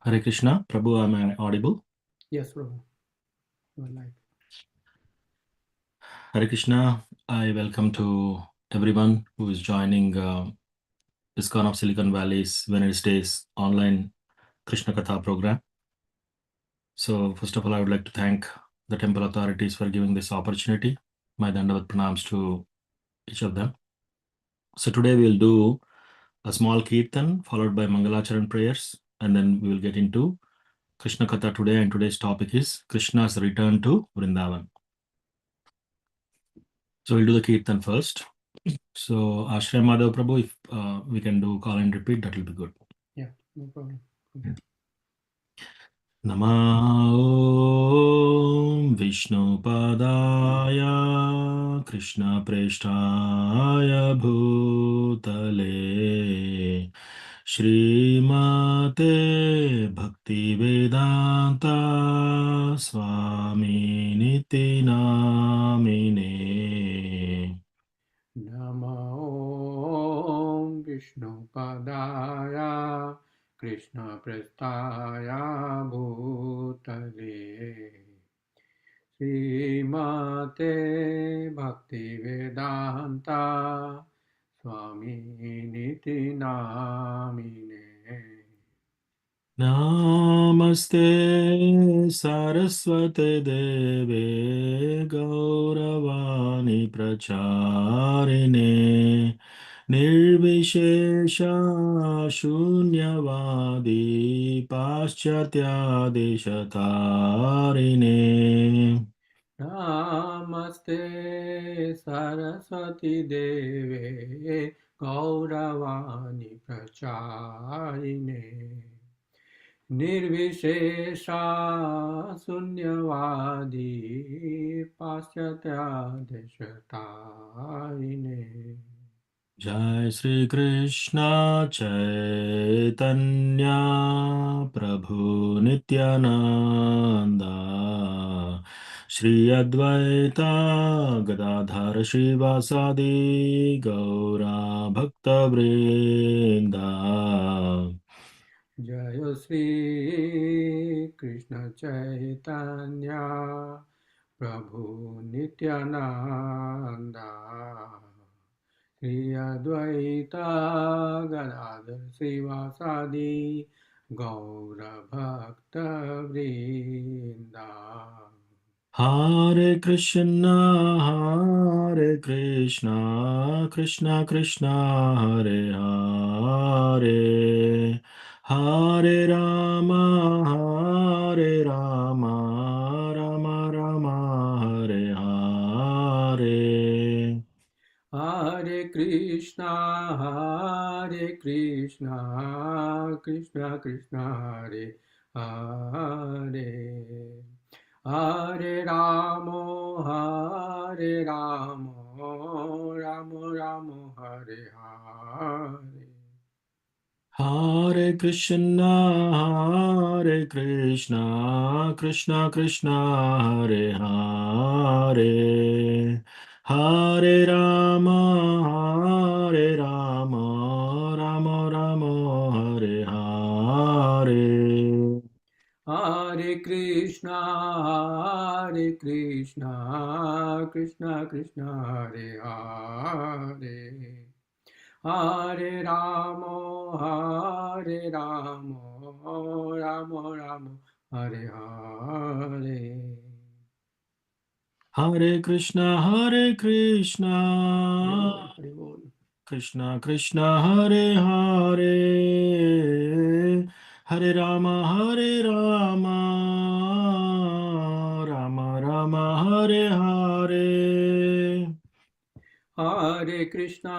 Hare Krishna, Prabhu, am I audible? Yes, Prabhu. You are live. Hare Krishna, I welcome to everyone who is joining ISKCON of Silicon Valley's Wednesdays online Krishna Katha program. So, first of all, I would like to thank the temple authorities for giving this opportunity. My Dandavat pranams to each of them. So, today we'll do a small kirtan followed by Mangalacharan prayers, and then we will get into Krishna Katha today. And today's topic is Krishna's return to Vrindavan. So, we'll do the kirtan first. So, Ashray Madhav Prabhu, if we can do call and repeat, that will be good. Yeah, no problem. Namo Vishnupadaya Krishna Preshtaya Bhutale Shrimate Bhaktivedanta Swami Niti Namine Namo Vishnu Padaya Krishna Prestaya Bhutale Srimate Bhakti Vedanta Swami Niti Namine Namaste Saraswate Deve Gauravani Pracharine Nirvishesha Shunyavadi Paschatya Deshatarine Namaste Saraswati Deve Gauravani Pracharine Nirvishesha Sunyavadi Paschatya Deshatarine Jai Sri Krishna Chaitanya Prabhu Nityananda Shri Advaita Gadadhar Shivasadi Gaura Bhakta Vrinda Jaya Sri Krishna Chaitanya Prabhu Nityananda Shri Advaita Gadadhar Srivasadi Gaura Bhakta Vrinda Hare Krishna, Krishna Krishna, Hare Hare, Hare Rama, Rama Rama, Hare Hare. Hare Krishna, Krishna Krishna, Hare Hare. Hare Ramo, Hare Ramo, Ramo Ramo, Hare Hare. Hare Krishna, Krishna Krishna, Hare Hare, Hare Rama, Rama Rama, Hare Hare. Hare Krishna, Krishna Krishna, Hare Hare. Hare Ramo, Hare Ramo, Ramo Ramo, Hare Hare. Hare Krishna, Hare Bol, Hare Bol. Krishna Krishna, Hare Hare, Hare Rama, Rama Rama, Hare Hare. Hare Krishna,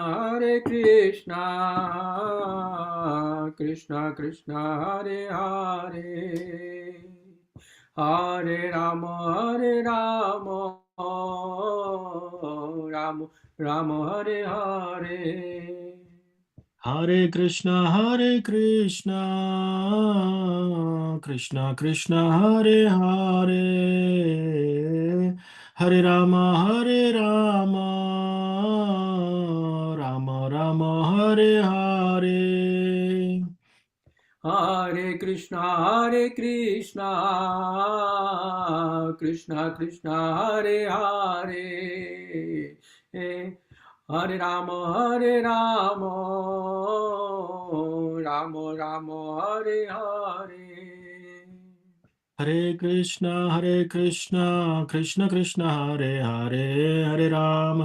Krishna Krishna, Hare Hare. Hare Rama, Rama Rama, Hare Hare. Hare Krishna, Krishna Krishna, Hare Hare, Hare Rama, Rama Rama, Hare Hare. Hare Krishna, Krishna Krishna, Hare Hare, Hare Rama, Rama Rama, Hare Hare. Hare Krishna, Krishna Krishna, Hare Hare, Hare Ram,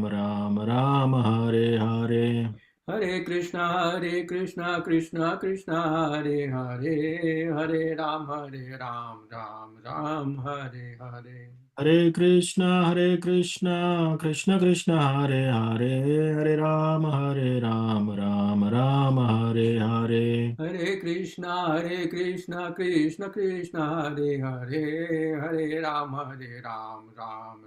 Ram Ram, Hare Hare. Hare Krishna, Krishna Krishna, Hare Hare, Hare Ram, Ram Ram, Hare Hare. Hare Krishna, Krishna Krishna, Hare Hare, Hare Ram, Ram Ram, Hare Hare. Hare Krishna, Krishna Krishna, Hare Hare, Hare Ram, Ram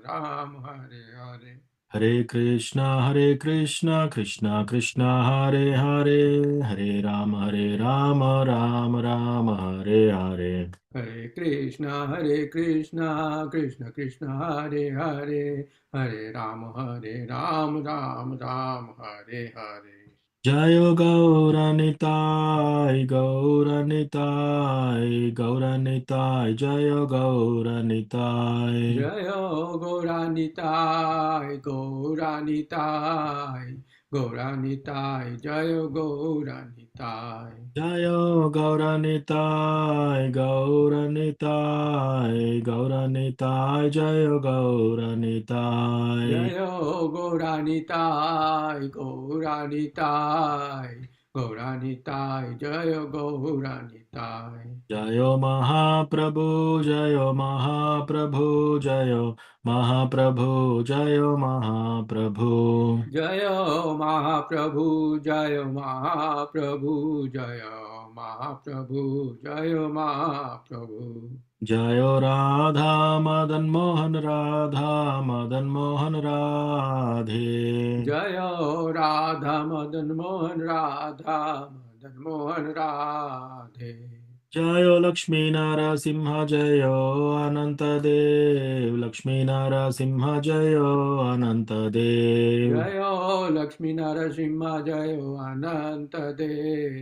Ram, Hare Hare. Hare Krishna, Krishna Krishna, Hare Hare, Hare Ram, Ram Ram, Hare Hare. Hare Krishna, Krishna Krishna, Hare Hare, Hare Ram, Ram Ram, Hare Hare. Jayo Gauranitai, Gauranitai, Gauranitai, Jayo Gauranitai. Jayo Gauranitai, Gauranitai, Gauranitai, Jayo Gauranitai. Jayo Gauranitai, Gauranitai, Gauranitai, Jayo Gauranitai. Jayo Gauranitai, Gauranitai, Gauranitai, Jayo Gauranitai. Jayo Mahaprabhu, Jayo Mahaprabhu, Jayo Mahaprabhu, Jayo Mahaprabhu. Jayo Mahaprabhu, Jayo Mahaprabhu, Jayo Mahaprabhu, Jayo Mahaprabhu. Jayo Radha Madan Mohan Radha Madan Mohan Radhe. Jayo Radha Madan Mohan Radha Madan Mohan Radhe. Jayo Lakshmi Narasimha Jayo Ananta Dev Lakshmi Narasimha Jayo Ananta Dev. Jayo Lakshmi Narasimha Jayo Ananta Dev.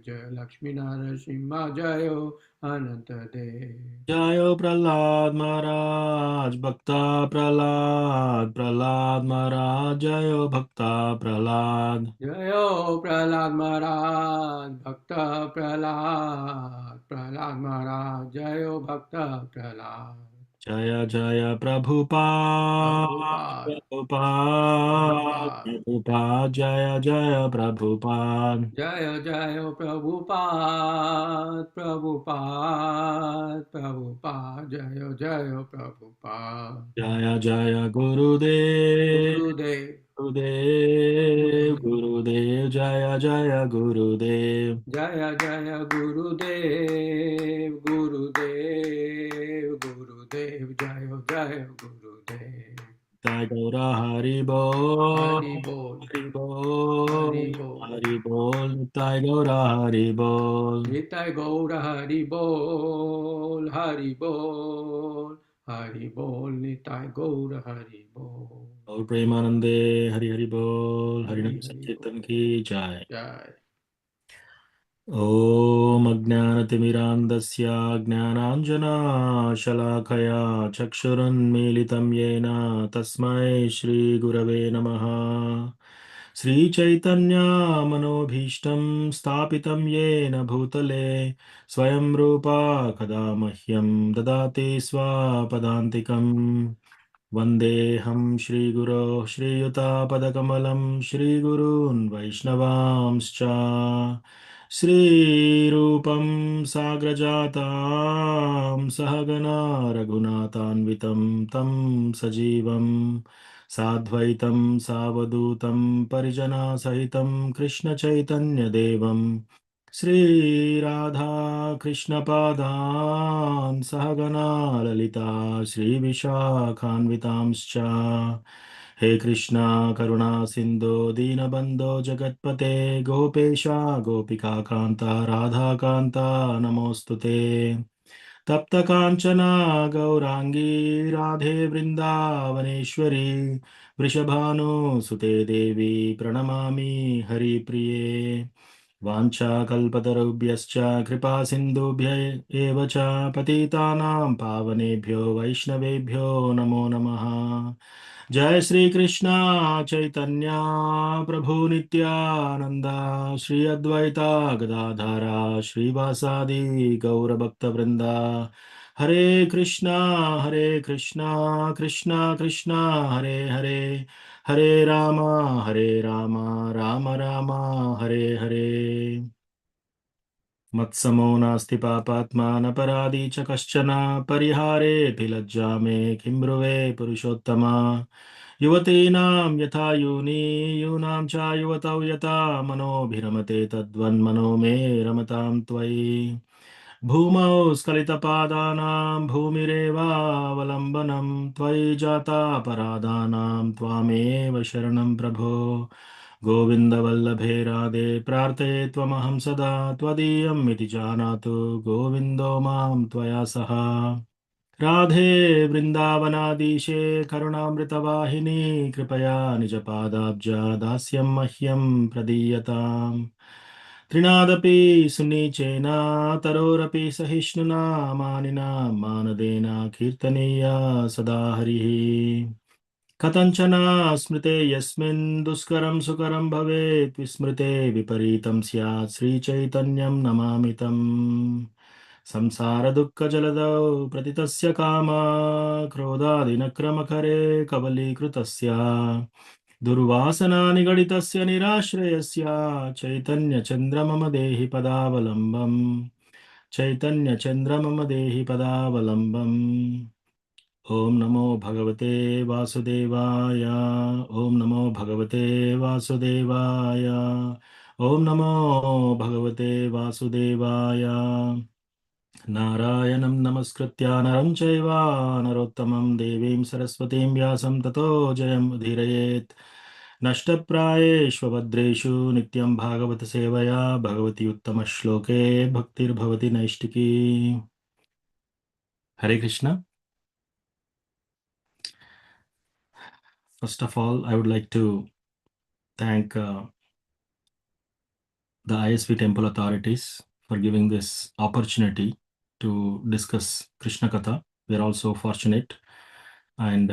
Jaya Lakshmi Narasimha Jayo Ananta Dev. Jayo Prahlad Maharaj Bhakta Prahlad Prahlad Maharaj Jayo Bhakta Prahlad. Jayo Prahlad Maharaj, Bhakta Prahlad, Prahlad Maharaj, Jayo Bhakta Prahlad. Jaya Jaya Prabhupada Prabhupada, Prabhupada Prabhupada, Prabhupada Jaya Jaya Prabhupada. Jaya Jaya Prabhupada, Prabhupada, Prabhupada, Jaya Jaya Prabhupada. Jaya Jaya Gurudev Gurudev, Gurudev Gurudev, Gurudev Jaya Jaya Gurudev. Jaya Jaya Gurudev, Gurudev, Gurudev, Jaya Jaya Gurudev. Jai Gaura Hari Bol Hari Bol, Hari Bol Hari Bol. Hari Bol Jai Gaura Hari Bol. Nitai Gaura Hari Bol, Hari Bol, Hari Bol, Nitai Gaura Hari Bol. और प्रेमानंदे हरि हरि बोल Hari हरिनाम Hari संकीर्तन Bol. की जय। Jai. ॐ अज्ञानतिमिरान्धस्य ज्ञानाञ्जनाशलाकया चक्षुरुन्मीलितं येन तस्मै श्रीगुरवे नमः। श्रीचैतन्यमनोभीष्टं स्थापितं येन भूतले स्वयं रूपा कदा मह्यं ददाति स्वपदान्तिकम्। वन्देऽहं श्रीगुरो श्रीयुतापदकमलं श्रीगुरून् वैष्णवांश्च श्रीरूपं साग्रजातां सहगना रघुनाथान्वितं तं सजीवं साद्वैतं सावधूतं परिजनसहितं कृष्णचैतन्यदेवं श्रीराधा कृष्णपादान् सहगना ललिता श्रीविशाखान्वितांश्च। हे कृष्णा करुणा सिन्धो दीनबन्धो जगत्पते गोपेशा गोपिकान्ता राधाकान्ता नमोऽस्तु ते। तप्तकाञ्चना गौराङ्गी राधे वृन्दावनेश्वरी वृषभानुसुते देवी प्रणमामि हरिप्रिये। वाञ्छाकल्पतरुभ्यश्च कृपा सिन्धुभ्य एव च पतितानां पावनेभ्यो वैष्णवेभ्यो नमो नमः। जय श्री कृष्ण चैतन्य प्रभु नित्यानंद श्री अद्वैता गदाधरा श्रीवासादि गौरभक्तवृंदा। हरे कृष्णा कृष्णा कृष्णा हरे हरे, हरे राम राम राम हरे हरे। मत्समो नास्ति पापात्मा न पराधी च कश्चन, परिहारेऽपि लज्जा मे किं ब्रुवे पुरुषोत्तमा। युवतीनां यथा यूनी यूनां च युवतौ यथा मनोभिरमते तद्वन्मनो मे रमतां त्वयि। भूमौ स्खलितपादानां भूमिरेवावलम्बनं त्वयि जातापराधानां त्वामेव शरणं प्रभो। गोविन्दवल्लभे राधे प्रार्थये त्वमहं सदा, त्वदीयम् इति जानातु गोविन्दो मां त्वया सह। राधे वृन्दावनाधीशे करुणामृतवाहिनी, कृपया निजपादाब्ज दास्यं मह्यं प्रदीयताम्। त्रिनादपि सुनीचेन तरोरपि सहिष्णुना मानिना मानदेन कीर्तनीया सदा हरिः। कथञ्चन स्मृते यस्मिन् दुष्करं सुकरं भवेत्, विस्मृते विपरीतं स्यात् श्रीचैतन्यं नमामि तम्। संसारदुःखजलधौ प्रतितस्य कामा क्रोधादिनक्रमकरे कबलीकृतस्य, दुर्वासना निगडितस्य निराश्रयस्य चैतन्यचन्द्र मम देहि पदावलम्बम्, चैतन्यचन्द्र मम देहि पदावलम्बम्। ॐ नमो भगवते वासुदेवाय, ॐ नमो भगवते वासुदेवाय, ॐ नमो भगवते वासुदेवाय। नारायणं नमस्कृत्य नरं चैव नरोत्तमं देवीं सरस्वतीं व्यासं ततो जयमुदीरयेत्। नष्टप्रायेष्वभद्रेषु नित्यं भागवत सेवया भगवति उत्तमश्लोके भक्तिर्भवति नैष्टिकी। Hare Krishna. First of all, I would like to thank the ISV temple authorities for giving this opportunity to discuss Krishna Katha. We are also fortunate, and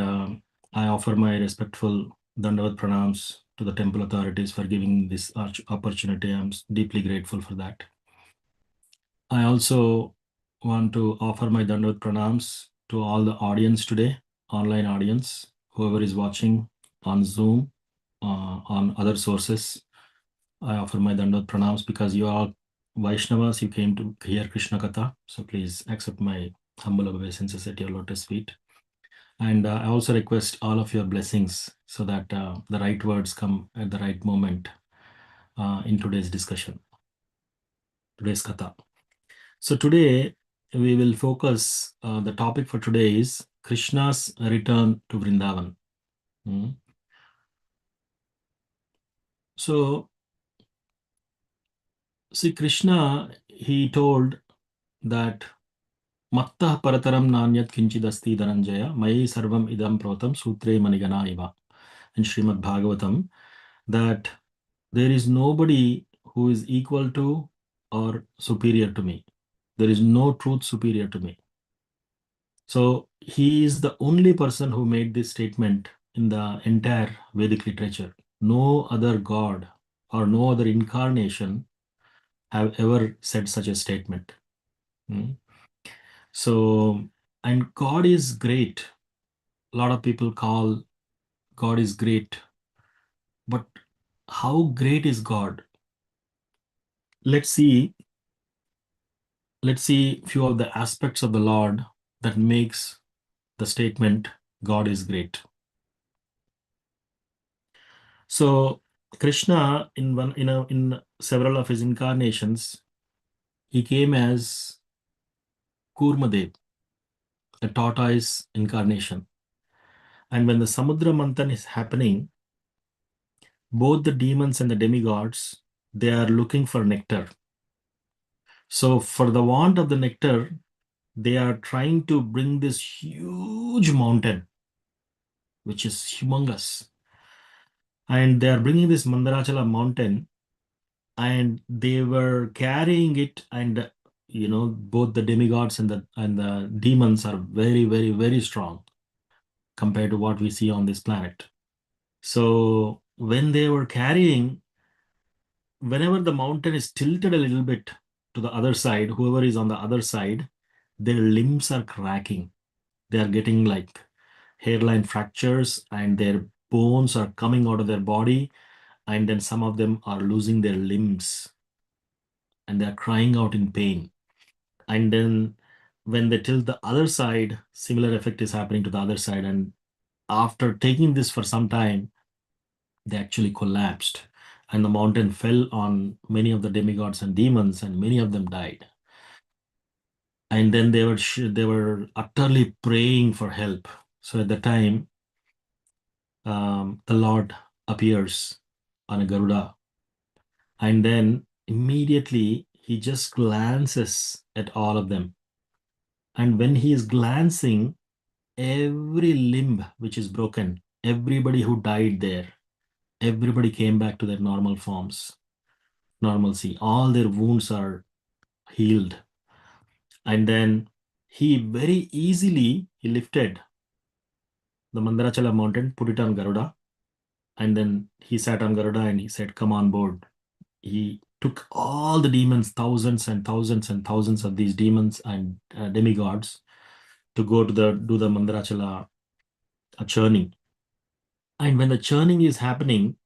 I offer my respectful Dandavat pranams to the temple authorities for giving this opportunity. I'm deeply grateful for that. I also want to offer my Dandavat pranams to all the audience today, online audience, whoever is watching on Zoom, on other sources. I offer my Dandavat pranams because you are Vaishnavas, you came to hear Krishna Katha. So please accept my humble obeisances at your lotus feet. And I also request all of your blessings so that the right words come at the right moment in today's discussion, today's Katha. So today we will focus, the topic for today is Krishna's return to Vrindavan. Mm. So, see, Krishna, he told that Mattah parataram nanyat kinchidasti dhananjaya mayi sarvam idam protam sutre manigana iva, in Srimad Bhagavatam, that there is nobody who is equal to or superior to me. There is no truth superior to me. So he is the only person who made this statement in the entire Vedic literature. No other god or no other incarnation have ever said such a statement. Hmm. So, and God is great. A lot of people call God is great, but how great is God? Let's see. Let's see few of the aspects of the Lord that makes the statement God is great. So Krishna, in several of his incarnations, he came as Kurmadev, a tortoise incarnation. And when the Samudra Manthan is happening, both the demons and the demigods, they are looking for nectar. So for the want of the nectar, they are trying to bring this huge mountain, which is humongous. And they are bringing this Mandarachala mountain and they were carrying it, and both the demigods and the demons are very, very, very strong compared to what we see on this planet. So when they were carrying, whenever the mountain is tilted a little bit to the other side, whoever is on the other side, their limbs are cracking. They are getting like hairline fractures, and their bones are coming out of their body, and then some of them are losing their limbs, and they are crying out in pain. And then when they tilt the other side, similar effect is happening to the other side. And after taking this for some time, they actually collapsed, and the mountain fell on many of the demigods and demons, and many of them died. And then they were utterly praying for help. So at the time, the Lord appears on a Garuda, and then immediately he just glances at all of them. And when he is glancing, every limb which is broken, everybody who died there, everybody came back to their normal forms, normalcy. All their wounds are healed. And then he very easily he lifted the Mandarachala mountain, put it on Garuda, and then he sat on Garuda and he said, "Come on board." He took all the demons, thousands and thousands and thousands of these demons and demigods, to go to the do the Mandarachala churning. And when the churning is happening,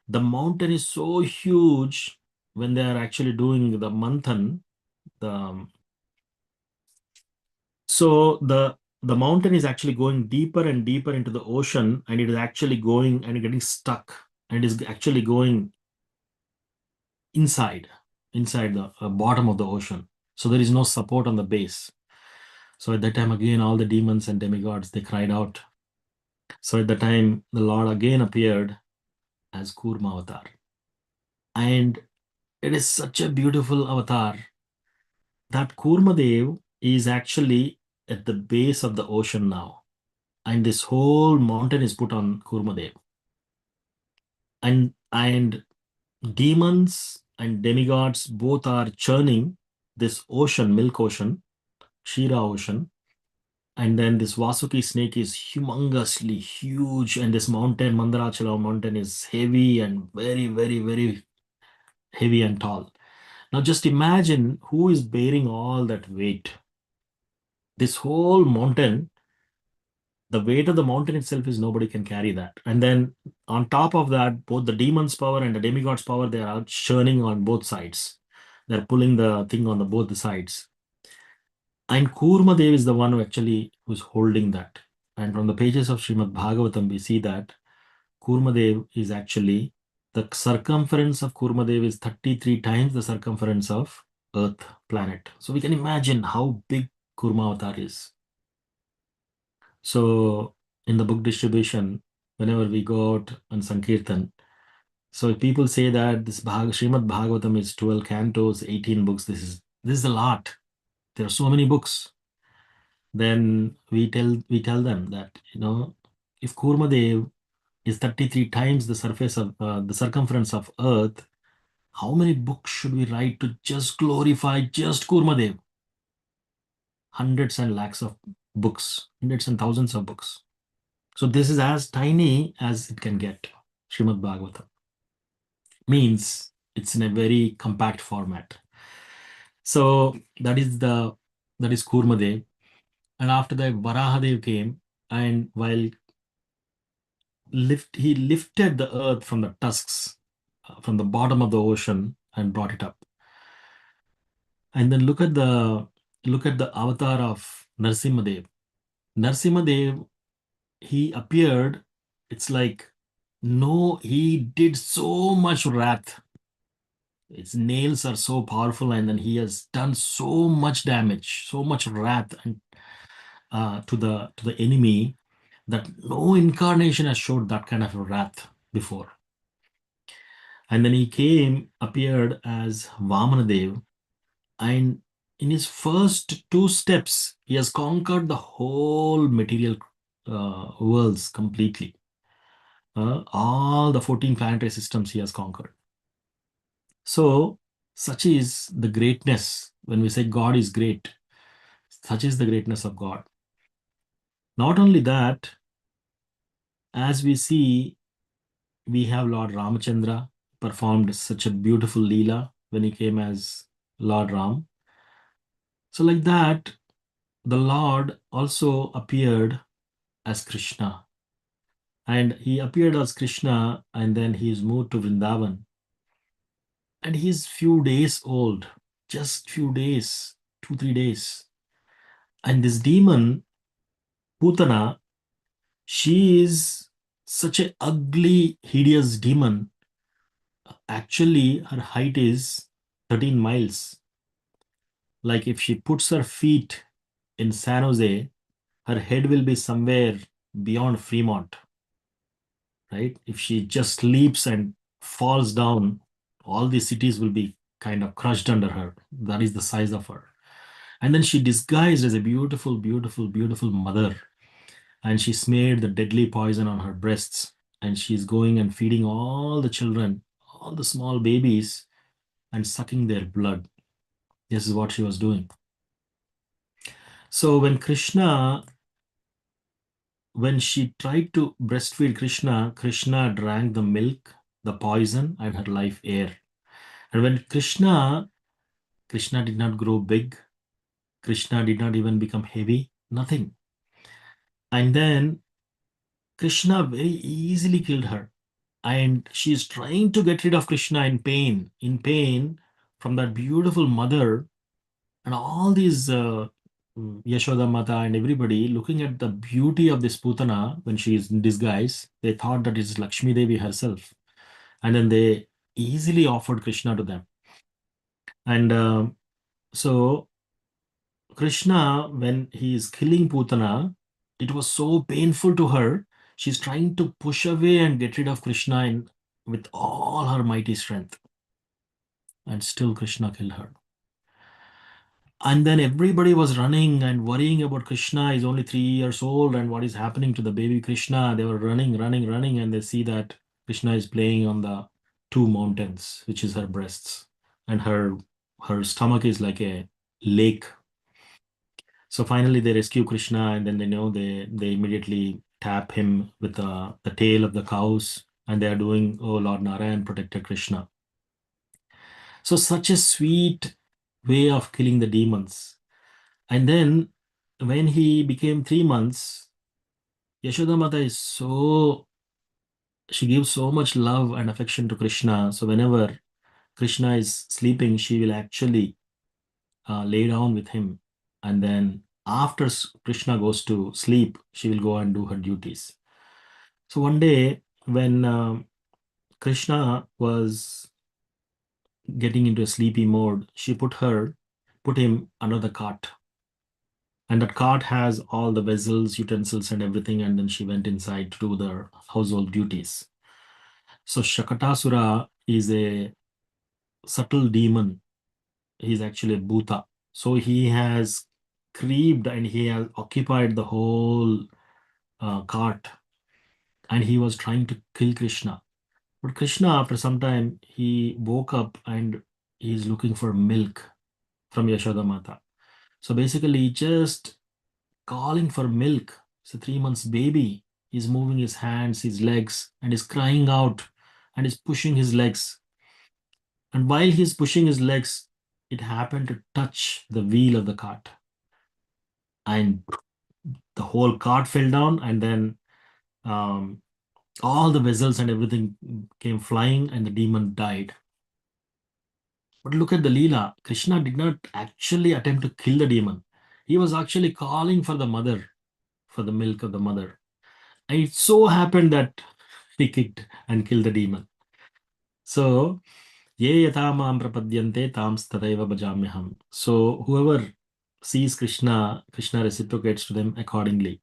the mountain is so huge. When they are actually doing the manthan, the so the mountain is actually going deeper and deeper into the ocean, and it is actually going and getting stuck, and it is actually going inside the bottom of the ocean. So there is no support on the base. So at that time, again, all the demons and demigods, they cried out. So at the time, the Lord again appeared as Kurma avatar, and it is such a beautiful avatar that Kurmadev is actually at the base of the ocean now, and this whole mountain is put on Kurmadev. And demons and demigods both are churning this ocean, milk ocean, Shira ocean. And then this Vasuki snake is humongously huge, and this mountain, Mandarachala mountain, is heavy and very, very, very heavy and tall. Now just imagine who is bearing all that weight. This whole mountain, the weight of the mountain itself is nobody can carry that. And then on top of that, both the demon's power and the demigod's power, they are out churning on both sides. They're pulling the thing on the both the sides. And Kurmadev is the one who actually who's holding that. And from the pages of Srimad Bhagavatam, we see that Kurmadev is actually, the circumference of Kurmadev is 33 times the circumference of Earth planet. So we can imagine how big Kurma avatar is. So in the book distribution, whenever we go out on Sankirtan, so if people say that this Srimad Bhagavatam is 12 cantos, 18 books, this is a lot. There are so many books. Then we tell them that, if Kurmadev is 33 times the surface of the circumference of Earth, how many books should we write to just glorify just Kurmadev? Hundreds and lakhs of books, hundreds and thousands of books. So this is as tiny as it can get. Srimad Bhagavatam means it's in a very compact format. So that is Kurmadev. And after that, Varahadev came, and while he lifted the earth from the tusks, from the bottom of the ocean, and brought it up. And then look at the avatar of Narsimhadev. Narsimhadev, he appeared. It's like, no, he did so much wrath. Its nails are so powerful, and then he has done so much damage, so much wrath, and to the enemy, that no incarnation has showed that kind of wrath before. And then he appeared as Vamanadev, and in his first two steps, he has conquered the whole material worlds completely. All the 14 planetary systems he has conquered. So, such is the greatness. When we say God is great, such is the greatness of God. Not only that, as we see, we have Lord Ramachandra performed such a beautiful Leela when he came as Lord Ram. So, like that, the Lord also appeared as Krishna. And he appeared as Krishna, and then he is moved to Vrindavan. And he's few days old, just few days, 2 3 days. And this demon, Putana, she is such a ugly, hideous demon. Actually, her height is 13 miles. Like if she puts her feet in San Jose, her head will be somewhere beyond Fremont, right? If she just leaps and falls down, all these cities will be kind of crushed under her. That is the size of her. And then she disguised as a beautiful, beautiful, beautiful mother. And she smeared the deadly poison on her breasts. And she's going and feeding all the children, all the small babies, and sucking their blood. This is what she was doing. So when she tried to breastfeed Krishna, Krishna drank the milk, the poison, and her life air. And when Krishna did not grow big. Krishna did not even become heavy, nothing. And then Krishna very easily killed her. And she is trying to get rid of Krishna in pain from that beautiful mother. And all these Yashoda Mata and everybody looking at the beauty of this Putana when she is in disguise, they thought that it's Lakshmi Devi herself. And then they easily offered Krishna to them. And so Krishna, when he is killing Putana, it was so painful to her. She's trying to push away and get rid of Krishna with all her mighty strength. And still Krishna killed her. And then everybody was running and worrying about Krishna. He's only 3 years old and what is happening to the baby Krishna. They were running, running, running, and they see that Krishna is playing on the two mountains, which is her breasts. And her stomach is like a lake. So finally, they rescue Krishna, and then they immediately tap him with the tail of the cows, and they are doing, "Oh Lord Narayan protected Krishna." So such a sweet way of killing the demons. And then when he became 3 months, Yashoda Mata is she gives so much love and affection to Krishna. So whenever Krishna is sleeping, she will actually lay down with him. And then after Krishna goes to sleep, she will go and do her duties. So one day, when Krishna was getting into a sleepy mode, she put him under the cart. And that cart has all the vessels, utensils, and everything. And then she went inside to do the household duties. So Shakatasura is a subtle demon. He's actually a bhuta. So he has creeped and he has occupied the whole cart, and he was trying to kill Krishna. But Krishna, after some time, he woke up and he's looking for milk from Yashoda Mata. So basically, just calling for milk. It's a 3 months baby. He's moving his hands, his legs, and he's crying out and he's pushing his legs. And while he's pushing his legs, it happened to touch the wheel of the cart. And the whole cart fell down, and then um, all the vessels and everything came flying, and the demon died. But look at the Leela. Krishna did not actually attempt to kill the demon. He was actually calling for the mother, for the milk of the mother. And it so happened that he kicked and killed the demon. So, ye yatha mam prapadyante tam tadaiva bhajamyaham. So, whoever sees Krishna, Krishna reciprocates to them accordingly.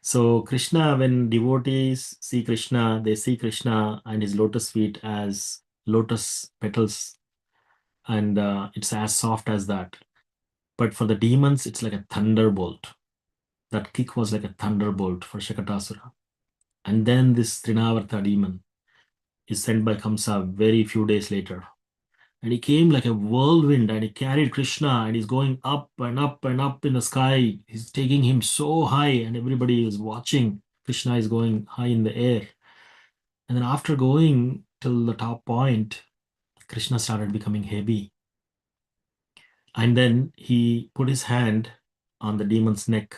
So, Krishna, when devotees see Krishna, they see Krishna and his lotus feet as lotus petals, and it's as soft as that. But for the demons, it's like a thunderbolt. That kick was like a thunderbolt for Shakatasura. And then this Trinavarta demon is sent by Kamsa very few days later. and he came like a whirlwind and he carried Krishna and he's going up and up and up in the sky. He's taking him so high and everybody is watching. Krishna is going high in the air. And then after going till the top point, Krishna started becoming heavy. And then he put his hand on the demon's neck.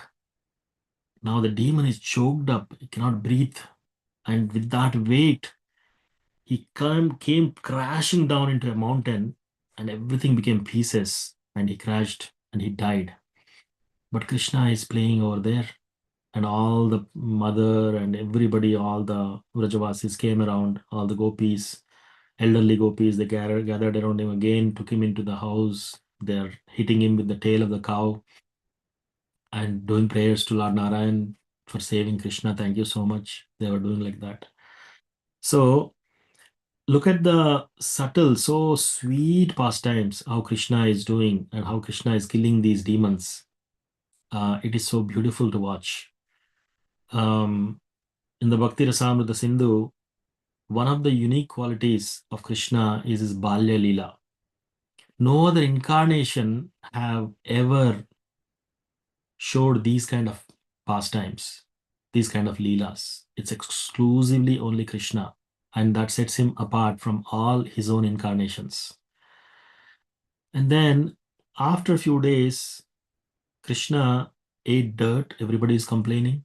Now the demon is choked up, he cannot breathe. And with that weight, he came crashing down into a mountain and everything became pieces and he crashed and he died. But Krishna is playing over there and all the mother and everybody, all the Vrajavasis came around, all the gopis, elderly gopis, they gathered around him again, took him into the house. They're hitting him with the tail of the cow and doing prayers to Lord Narayan for saving Krishna. Thank you so much. They were doing like that. So look at the subtle, so sweet pastimes, how Krishna is doing and how Krishna is killing these demons. It is so beautiful to watch. In the Bhakti Rasamrita Sindhu, one of the unique qualities of Krishna is his Balya Leela. No other incarnation have ever showed these kind of pastimes, these kind of leelas. It's exclusively only Krishna, and that sets him apart from all his own incarnations. And then after a few days, Krishna ate dirt. Everybody is complaining.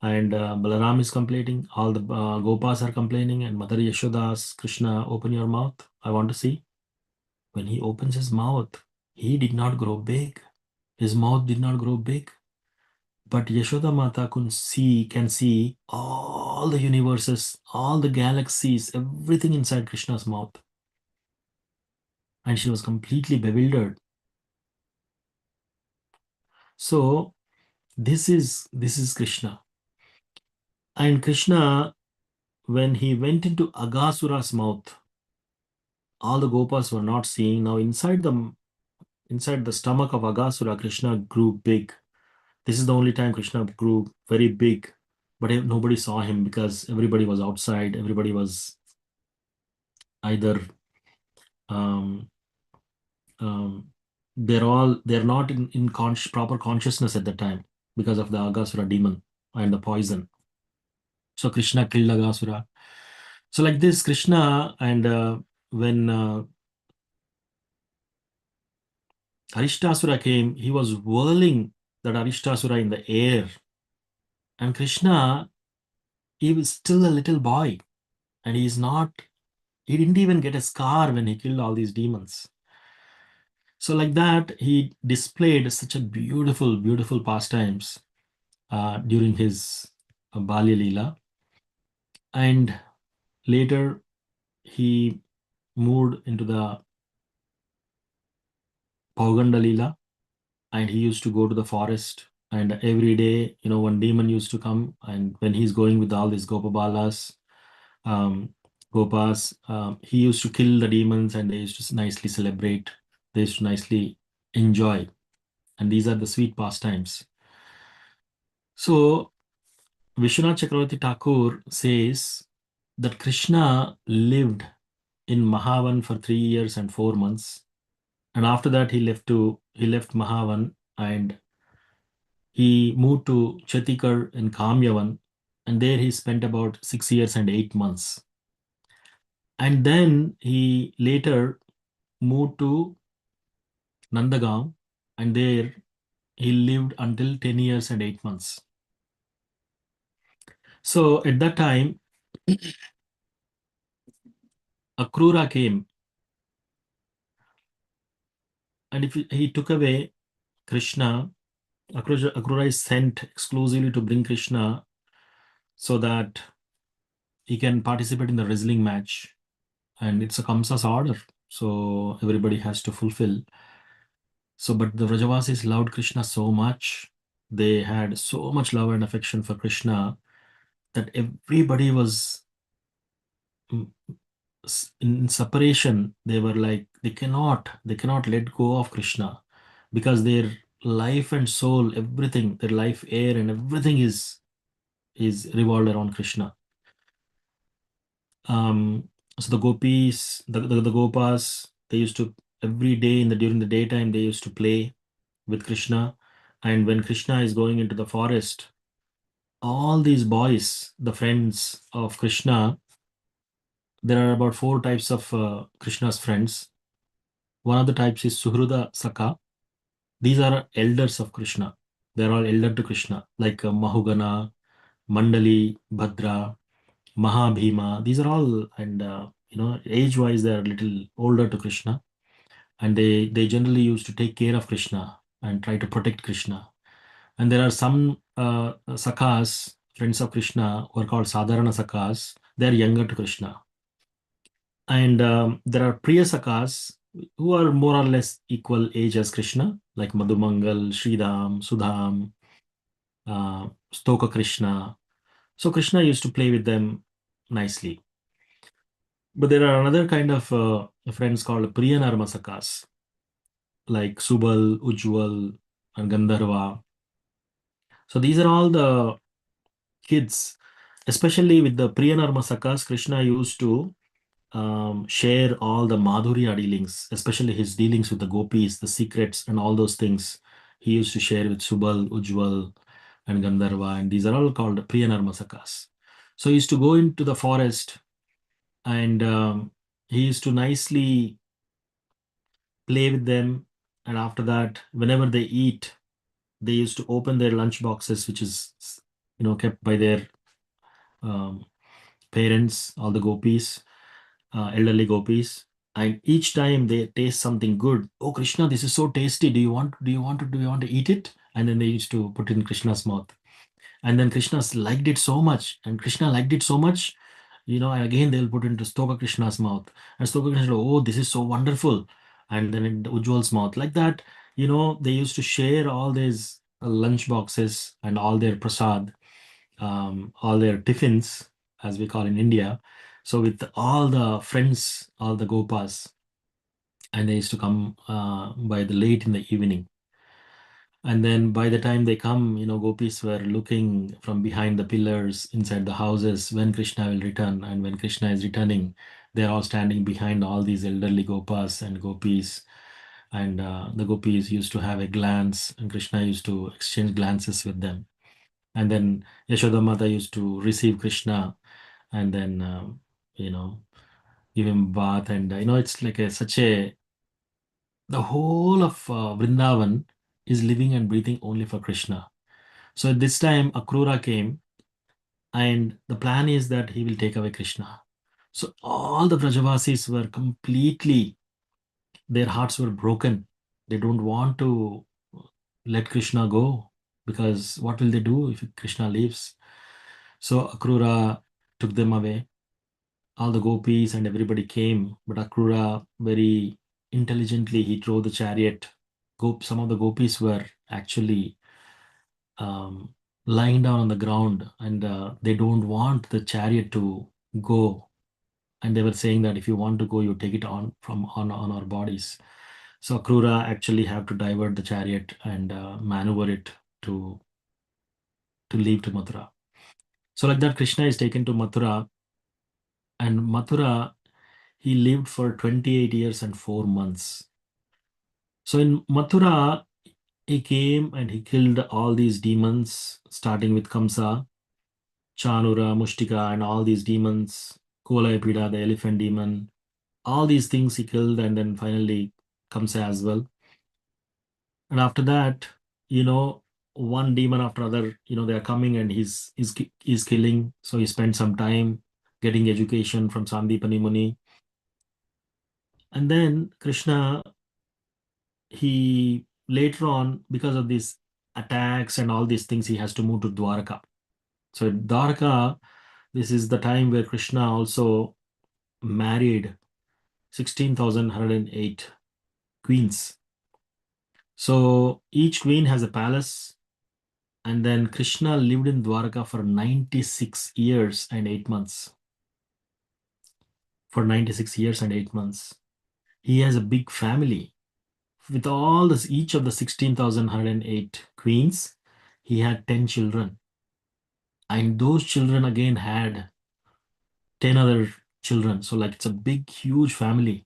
And Balaram is complaining. All the Gopas are complaining. And Mother Yashoda asks Krishna, open your mouth. I want to see. When he opens his mouth, he did not grow big. His mouth did not grow big. But Yashoda Mata can see all the universes, all the galaxies, everything inside Krishna's mouth. And she was completely bewildered. So this is Krishna. And Krishna, when he went into Aghasura's mouth, all the gopas were not seeing. Now inside the stomach of Aghasura, Krishna grew big. This is the only time Krishna grew very big, but nobody saw him because everybody was outside. Everybody was either um, um, they're not in proper consciousness at the time because of the Aghasura demon and the poison. So Krishna killed Aghasura. So like this, Krishna and when Arishtasura came, he was whirling that Arishtasura in the air. And Krishna, he was still a little boy. And he didn't even get a scar when he killed all these demons. So like that, he displayed such a beautiful, beautiful pastimes during his Balya Leela. And later, he moved into the Pauganda Leela and he used to go to the forest and every day, one demon used to come and when he's going with all these gopabalas, um, gopas, he used to kill the demons and they used to nicely celebrate, they used to nicely enjoy, and these are the sweet pastimes. So Vishwanath Chakravarti Thakur says that Krishna lived in Mahavan for 3 years and 4 months, and after that he left Mahavan and he moved to Chatikar in Kamyavan, and there he spent about 6 years and 8 months. And then he later moved to Nandagaon, and there he lived until 10 years and 8 months. So at that time, Akrura came, and if he took away Krishna, Akrura is sent exclusively to bring Krishna so that he can participate in the wrestling match. And it's a Kamsa's order, so everybody has to fulfill. So, but the Vrajavasis loved Krishna so much. They had so much love and affection for Krishna that everybody was mm, in separation. They were like they cannot let go of Krishna because their life and soul, everything, their life, air, and everything is revolved around Krishna. So the gopis, the gopas, they used to every day during the daytime they used to play with Krishna, and when Krishna is going into the forest, all these boys, the friends of Krishna, there are about four types of Krishna's friends. One of the types is Suhruda Saka. These are elders of Krishna. They are all elder to Krishna, like Mahugana, Mandali, Bhadra, Mahabhima. These are all, and age-wise, they are a little older to Krishna, and they generally used to take care of Krishna and try to protect Krishna. And there are some sakhas, friends of Krishna, who are called Sadharana sakhas. They are younger to Krishna. And there are Priya sakhas who are more or less equal age as Krishna, like Madhumangal, Sridham, Sudham, Stoka Krishna. So Krishna used to play with them nicely. But there are another kind of friends called Priyanarma sakhas, like Subal, Ujwal, and Gandharva. So these are all the kids, especially with the Priyanarma sakhas. Krishna used to share all the Madhurya dealings, especially his dealings with the gopis, the secrets, and all those things. He used to share with Subal, Ujwal, and Gandharva, and these are all called Priyanarma sakhas. So he used to go into the forest, and he used to nicely play with them. And after that, whenever they eat, they used to open their lunch boxes, which is kept by their um, parents, all the gopis, elderly gopis, and each time they taste something good. Oh Krishna, this is so tasty. Do you want to eat it? And then they used to put it in Krishna's mouth. And then Krishna liked it so much, and Krishna liked it so much, and again they'll put it into Stoka Krishna's mouth. And Stoka Krishna, oh, this is so wonderful. And then in Ujjwal's mouth, like that, they used to share all these lunch boxes and all their prasad, all their tiffins, as we call in India. So with all the friends, all the gopas, and they used to come by the late in the evening. And then by the time they come, gopis were looking from behind the pillars inside the houses when Krishna will return. And when Krishna is returning, they're all standing behind all these elderly gopas and gopis. And the gopis used to have a glance, and Krishna used to exchange glances with them. And then Yashoda Mata used to receive Krishna, and then you know give him bath. And it's like such a the whole of Vrindavan is living and breathing only for Krishna. So at this time, Akrura came, and the plan is that he will take away Krishna. So all the Vrajavasis were completely, their hearts were broken. They don't want to let Krishna go, because what will they do if Krishna leaves? So Akrura took them away. All the gopis and everybody came, but Akrura very intelligently he drove the chariot. Some of the gopis were actually um, lying down on the ground, and they don't want the chariot to go. And they were saying that if you want to go, you take it on from on our bodies. So Akrura actually have to divert the chariot and maneuver it to leave to Mathura. So like that, Krishna is taken to Mathura, and Mathura he lived for 28 years and 4 months. So in Mathura, he came and he killed all these demons, starting with Kamsa, Chanura, Mushtika, and all these demons, Kolayapida, the elephant demon. All these things he killed, and then finally Kamsa as well. And after that, you know, one demon after other, they are coming, and he's killing. So he spent some time getting education from Sandipani Muni. And then Krishna, he later on, because of these attacks and all these things, he has to move to Dwarka. So Dwarka, this is the time where Krishna also married 16,108 queens. So each queen has a palace, and then Krishna lived in Dwarka for 96 years and 8 months. For 96 years and 8 months. He has a big family. With all this, each of the 16,108 queens, he had 10 children. And those children again had 10 other children. So like it's a big, huge family.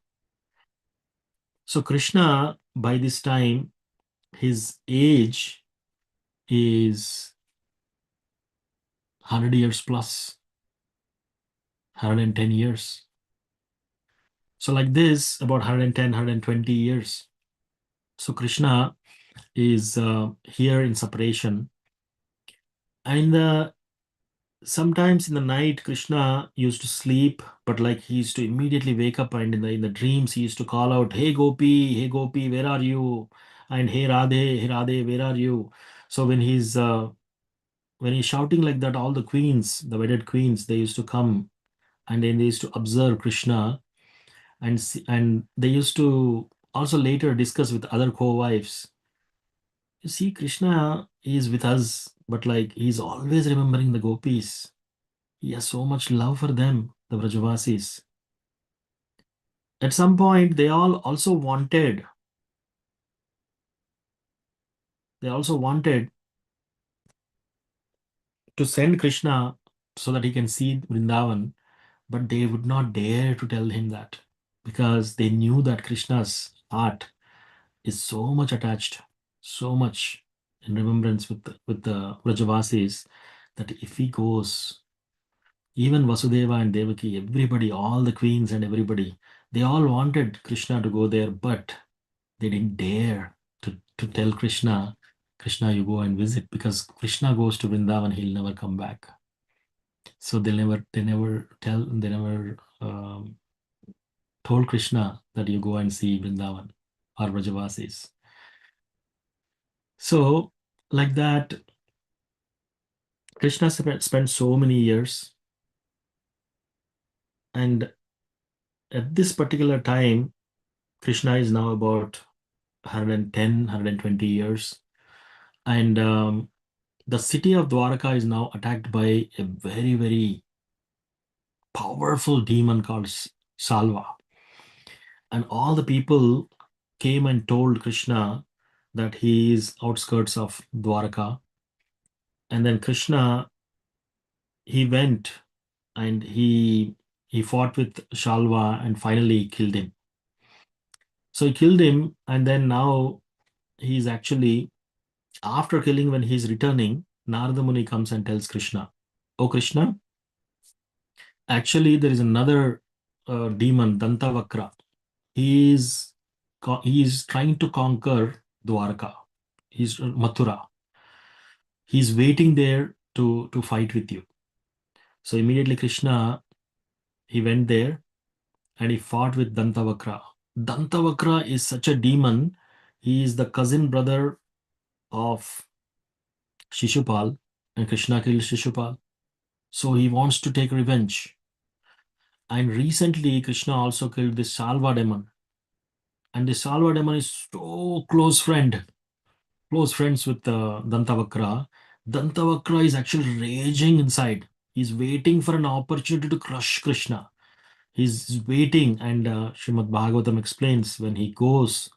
So Krishna, by this time, his age is 100 years plus, 110 years. So like this, about 110, 120 years. So Krishna is here in separation. And sometimes in the night, Krishna used to sleep, but like he used to immediately wake up, and in the dreams he used to call out, hey Gopi, where are you? And hey Radhe, where are you? So when he's shouting like that, all the queens, the wedded queens, they used to come, and then they used to observe Krishna, and they used to also later discuss with other co-wives. You see, Krishna is with us, but like he's always remembering the gopis. He has so much love for them, the Vrajavasis. At some point, they also wanted to send Krishna so that he can see Vrindavan, but they would not dare to tell him that because they knew that Krishna's heart is so much attached, so much in remembrance with the Vrajavasis, that if he goes, even Vasudeva and Devaki, everybody, all the queens and everybody, they all wanted Krishna to go there, but they didn't dare to tell Krishna, Krishna, you go and visit, because Krishna goes to Vrindavan, he'll never come back. So they never told Krishna that you go and see Vrindavan or Vrajavasis. So, like that, Krishna spent so many years, and at this particular time, Krishna is now about 110, 120 years, and the city of Dwarka is now attacked by a very, very powerful demon called Salva. And all the people came and told Krishna that he is outskirts of Dwarka. And then Krishna, he went and he fought with Shalva and finally killed him. So he killed him, and then now he's actually, after killing, when he's returning, Narada Muni comes and tells Krishna, "Oh Krishna, actually there is another demon, Dantavakra. He's trying to conquer Dwarka. He's Mathura. He's waiting there to fight with you." So immediately Krishna, he went there and he fought with Dantavakra. Dantavakra is such a demon. He is the cousin brother of Shishupal, and Krishna killed Shishupal. So he wants to take revenge. And recently, Krishna also killed this Salva demon. And the Salva demon is so close friends with Dantavakra. Dantavakra is actually raging inside. He's waiting for an opportunity to crush Krishna. He's waiting, and Srimad Bhagavatam explains when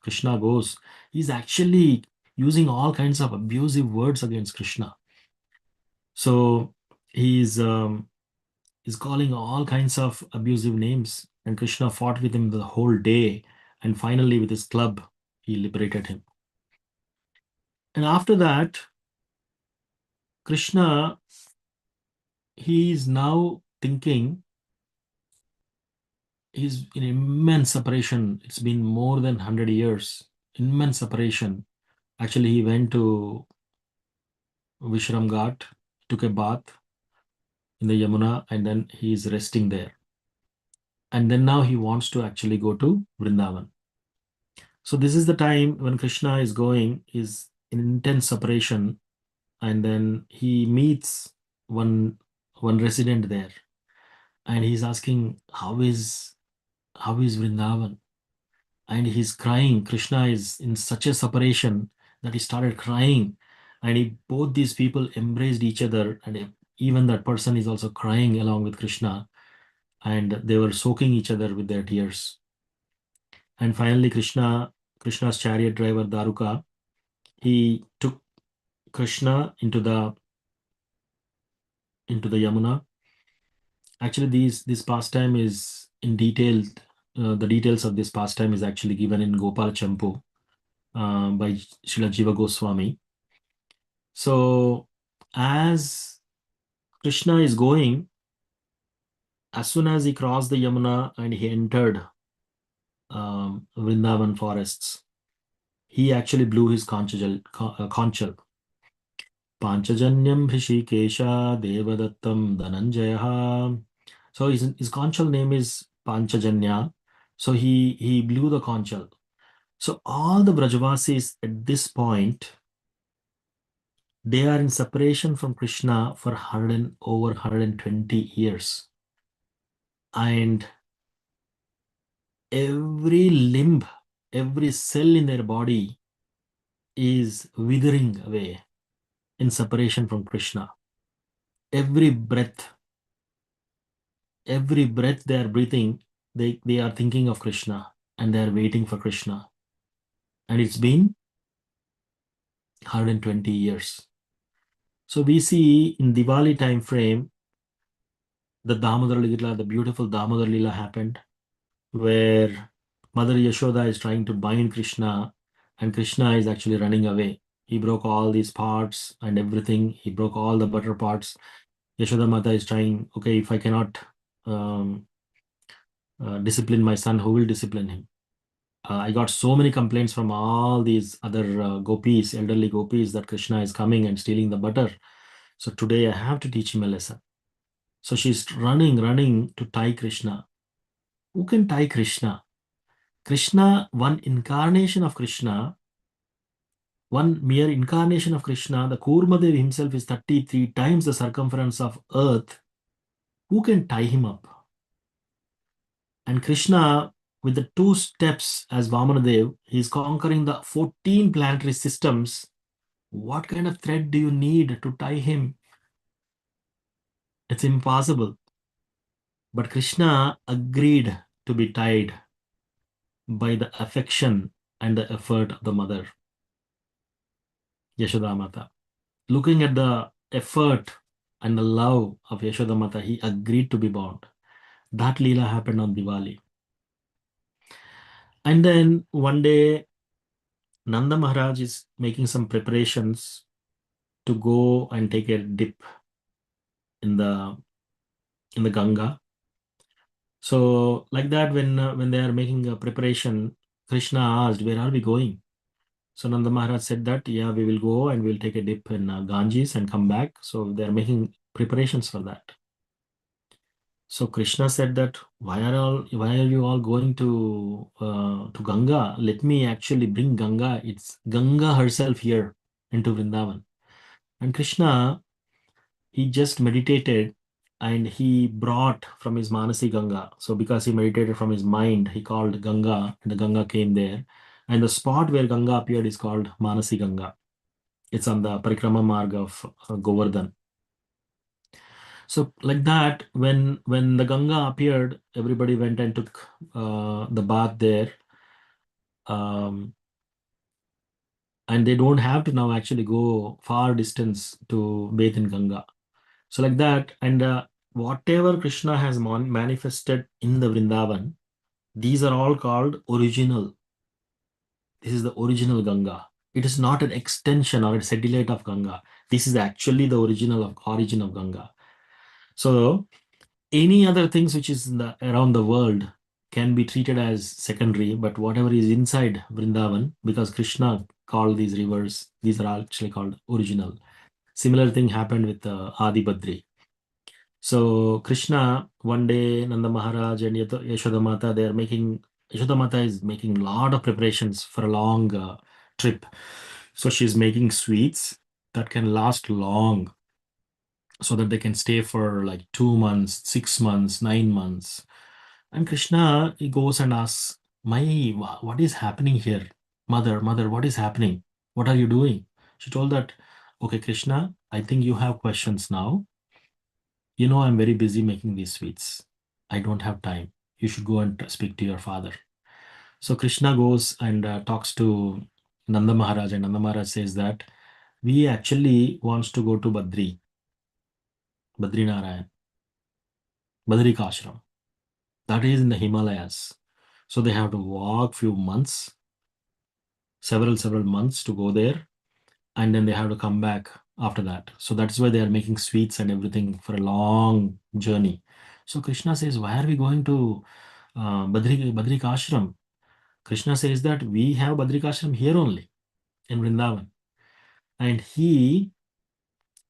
Krishna goes, he's actually using all kinds of abusive words against Krishna. So he's calling all kinds of abusive names, and Krishna fought with him the whole day, and finally, with his club, he liberated him. And after that, Krishna, he is now thinking, he's in immense separation. It's been more than 100 years, immense separation. Actually, he went to Vishram Ghat, took a bath in the Yamuna, and then he is resting there. And then now he wants to actually go to Vrindavan. So this is the time when Krishna is going, is in intense separation, and then he meets one resident there, and he's asking, how is Vrindavan? And he's crying. Krishna is in such a separation that he started crying, and both these people embraced each other, and even that person is also crying along with Krishna, and they were soaking each other with their tears. And finally, Krishna's chariot driver Daruka, he took Krishna into the Yamuna, Actually, this pastime is in detail. The details of this pastime is actually given in Gopal Champu by Srila Jiva Goswami. So, as Krishna is going, as soon as he crossed the Yamuna and he entered Vrindavan forests, he actually blew his conchal. Panchajanyam Hrishikesha Devadattam Dhananjaya. So his conchal name is Panchajanya. So he blew the conchal. So all the Brajavasis at this point, they are in separation from Krishna for over 120 years. And every limb, every cell in their body is withering away in separation from Krishna. Every breath they are breathing, they are thinking of Krishna and they are waiting for Krishna. And it's been 120 years. So we see in Diwali time frame, the Damodar Lila, the beautiful Damodar Lila happened, where Mother Yashoda is trying to bind Krishna, and Krishna is actually running away. He broke all these parts and everything. He broke all the butter parts. Yashoda Mata is trying, okay, if I cannot um, discipline my son, who will discipline him? I got so many complaints from all these other gopis, elderly gopis, that Krishna is coming and stealing the butter. So today I have to teach him a lesson. So she's running to tie Krishna. Who can tie Krishna? Krishna, one incarnation of Krishna, one mere incarnation of Krishna, the Kurmadev himself is 33 times the circumference of earth. Who can tie him up? And Krishna, with the two steps as Vamanadev, he's conquering the 14 planetary systems. What kind of thread do you need to tie him? It's impossible. But Krishna agreed to be tied by the affection and the effort of the mother, Yashoda Mata. Looking at the effort and the love of Yashoda Mata, he agreed to be bound. That Leela happened on Diwali. And then one day, Nanda Maharaj is making some preparations to go and take a dip in the Ganga. So like that, when they are making a preparation, Krishna asked, "Where are we going?" So Nanda Maharaj said that, "Yeah, we will go and we'll take a dip in Ganges and come back." So they are making preparations for that. So Krishna said that, why are you all going to Ganga? Let me actually bring Ganga. It's Ganga herself here into Vrindavan. And Krishna, he just meditated and he brought from his Manasi Ganga. So because he meditated from his mind, he called Ganga and the Ganga came there. And the spot where Ganga appeared is called Manasi Ganga. It's on the Parikrama Marg of Govardhan. So like that, when the Ganga appeared, everybody went and took the bath there. And they don't have to now actually go far distance to bathe in Ganga. So like that, and whatever Krishna has manifested in the Vrindavan, these are all called original. This is the original Ganga. It is not an extension or a satellite of Ganga. This is actually the origin of Ganga. So any other things which is in around the world can be treated as secondary, but whatever is inside Vrindavan, because Krishna called these rivers, these are actually called original. Similar thing happened with Adi Badri. So Krishna, one day Nanda Maharaj and Yashoda Mata, Yashoda Mata is making a lot of preparations for a long trip. So she's making sweets that can last long, so that they can stay for like 2 months, 6 months, 9 months. And Krishna, he goes and asks, what is happening here? Mother, what is happening? What are you doing? She told that, okay, Krishna, I think you have questions now. You know, I'm very busy making these sweets. I don't have time. You should go and speak to your father. So Krishna goes and talks to Nanda Maharaj, and Nanda Maharaj says that we actually wants to go to Badri Narayan. Badrikashram. That is in the Himalayas. So they have to walk few months, several months to go there, and then they have to come back after that. So that's why they are making sweets and everything for a long journey. So Krishna says, why are we going to Badrikashram? Krishna says that we have Badrikashram here only in Vrindavan. And he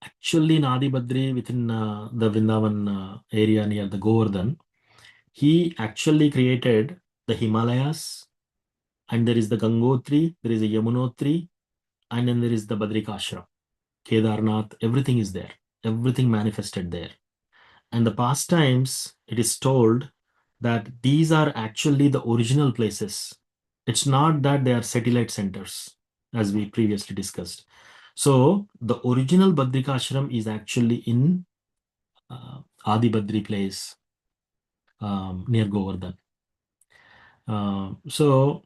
actually in Adi Badri within the Vrindavan area near the Govardhan, he actually created the Himalayas, and there is the Gangotri, there is a Yamunotri, and then there is the Badrikashram, Kedarnath, everything is there. Everything manifested there. And the pastimes, it is told that these are actually the original places. It's not that they are satellite centers, as we previously discussed. So the original Badrikashram is actually in Adi Badri place near Govardhan. So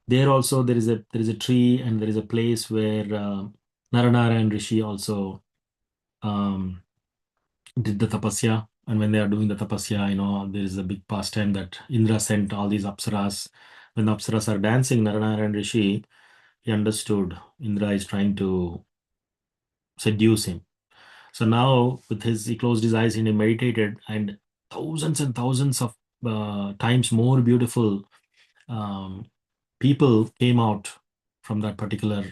there also there is a tree and there is a place where Naranarayan Rishi also um, did the tapasya. And when they are doing the tapasya, there is a big pastime that Indra sent all these apsaras. When the apsaras are dancing, Naranarayan Rishi, he understood Indra is trying to seduce him. So now, with he closed his eyes and he meditated, and thousands of times more beautiful um, people came out from that particular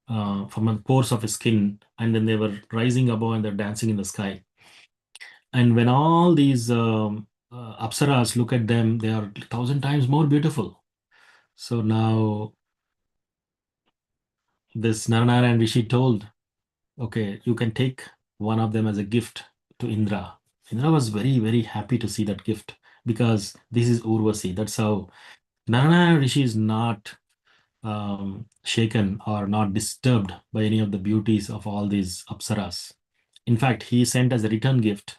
from the pores of his skin, and then they were rising above and they're dancing in the sky. And when all these apsaras look at them, they are thousand times more beautiful. So now this Naranarayan Rishi told, okay, you can take one of them as a gift to Indra. Indra was very, very happy to see that gift because this is Urvasi. That's how Narayana Rishi is not shaken or not disturbed by any of the beauties of all these apsaras. In fact, he sent as a return gift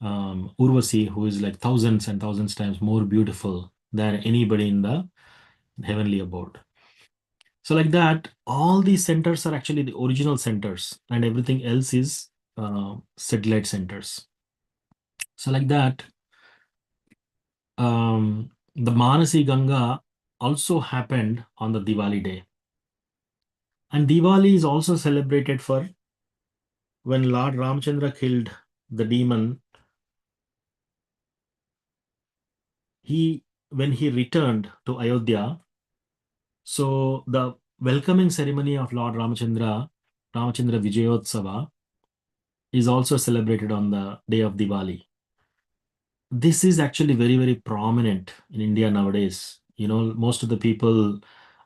Urvasi, who is like thousands and thousands times more beautiful than anybody in the heavenly abode. So, like that, all these centers are actually the original centers, and everything else is satellite centers. So, like that, the Manasi Ganga also happened on the Diwali day. And Diwali is also celebrated for when Lord Ramchandra killed the demon. He when he returned to Ayodhya, so the welcoming ceremony of Lord Ramchandra Vijayotsava, is also celebrated on the day of Diwali. This is actually very, very prominent in India nowadays. Most of the people,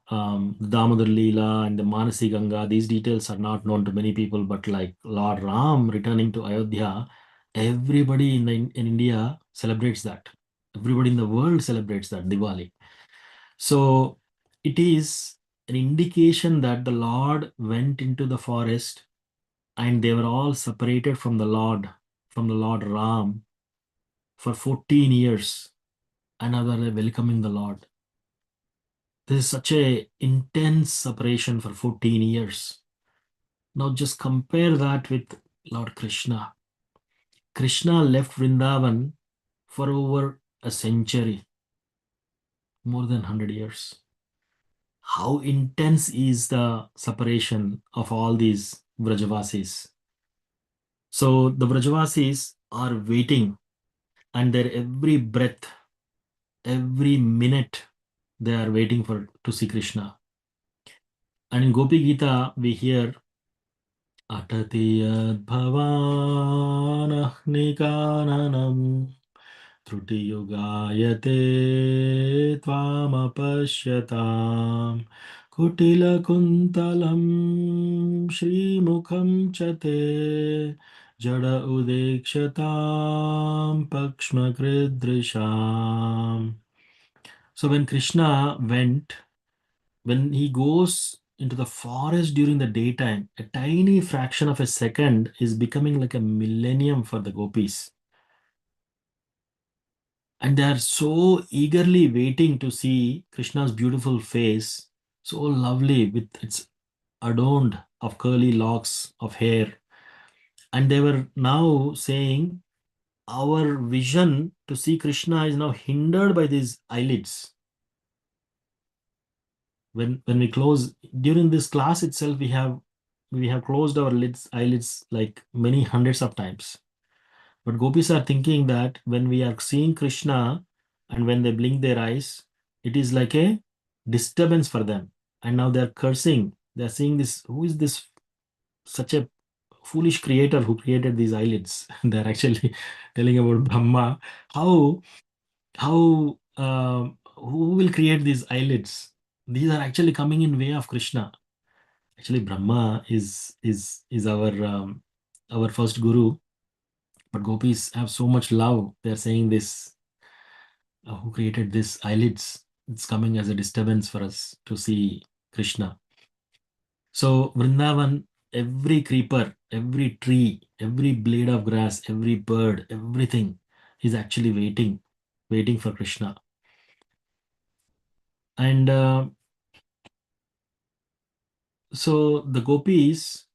Damodar Leela and the Manasi Ganga, these details are not known to many people, but like Lord Ram returning to Ayodhya, everybody in India celebrates that. Everybody in the world celebrates that Diwali. So it is an indication that the Lord went into the forest and they were all separated from the Lord Ram for 14 years. Another welcoming the Lord. This is such a intense separation for 14 years. Now just compare that with Lord Krishna. Krishna left Vrindavan for over a century, more than 100 years. How intense is the separation of all these Vrajavasis? So the Vrajavasis are waiting, and their every breath, every minute, they are waiting for to see Krishna. And in Gopi Gita, we hear Atati Bhavanahnikananam Trutiyugayate Tvamapashyatam Kutilakuntalam Shrimukham Chate Jada Udekshatam Pakshmakridrisham. So when he goes into the forest during the daytime, a tiny fraction of a second is becoming like a millennium for the gopis. And they are so eagerly waiting to see Krishna's beautiful face, so lovely with its adorned of curly locks of hair. And they were now saying, our vision to see Krishna is now hindered by these eyelids. When we close during this class itself, we have closed our eyelids like many hundreds of times. But gopis are thinking that when we are seeing Krishna and when they blink their eyes, it is like a disturbance for them. And now they're cursing. They're saying this, who is this such a foolish creator who created these eyelids? They're actually telling about Brahma. How who will create these eyelids? These are actually coming in way of Krishna. Actually, Brahma is our first guru, but gopis have so much love. They're saying this, who created this eyelids? It's coming as a disturbance for us to see Krishna. So Vrindavan, every creeper, every tree, every blade of grass, every bird, everything is actually waiting for Krishna. And so the gopis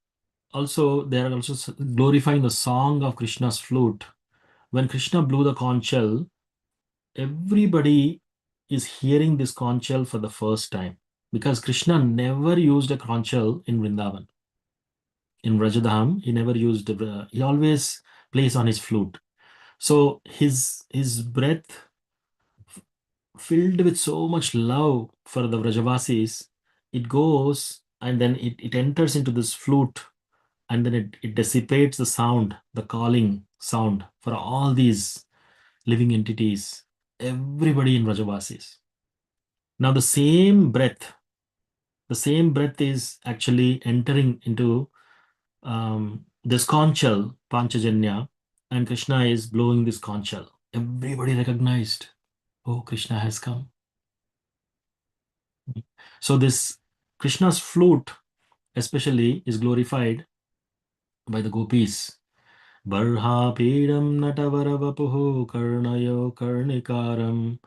also, they are also glorifying the song of Krishna's flute. When Krishna blew the conch shell, everybody is hearing this conch shell for the first time, because Krishna never used a conch shell in Vrindavan. In Rajadham, he never used. He always plays on his flute. So his breath, filled with so much love for the Vrajavasis, it goes and then it enters into this flute, and then it dissipates the sound, the calling sound for all these living entities, everybody in Vrajavasis. Now the same breath is actually entering into this conch shell, Panchajanya, and Krishna is blowing this conch shell. Everybody recognized, oh, Krishna has come. So this Krishna's flute especially is glorified by the gopis. Barhapidam natavaravapuhu karnayo karnikaram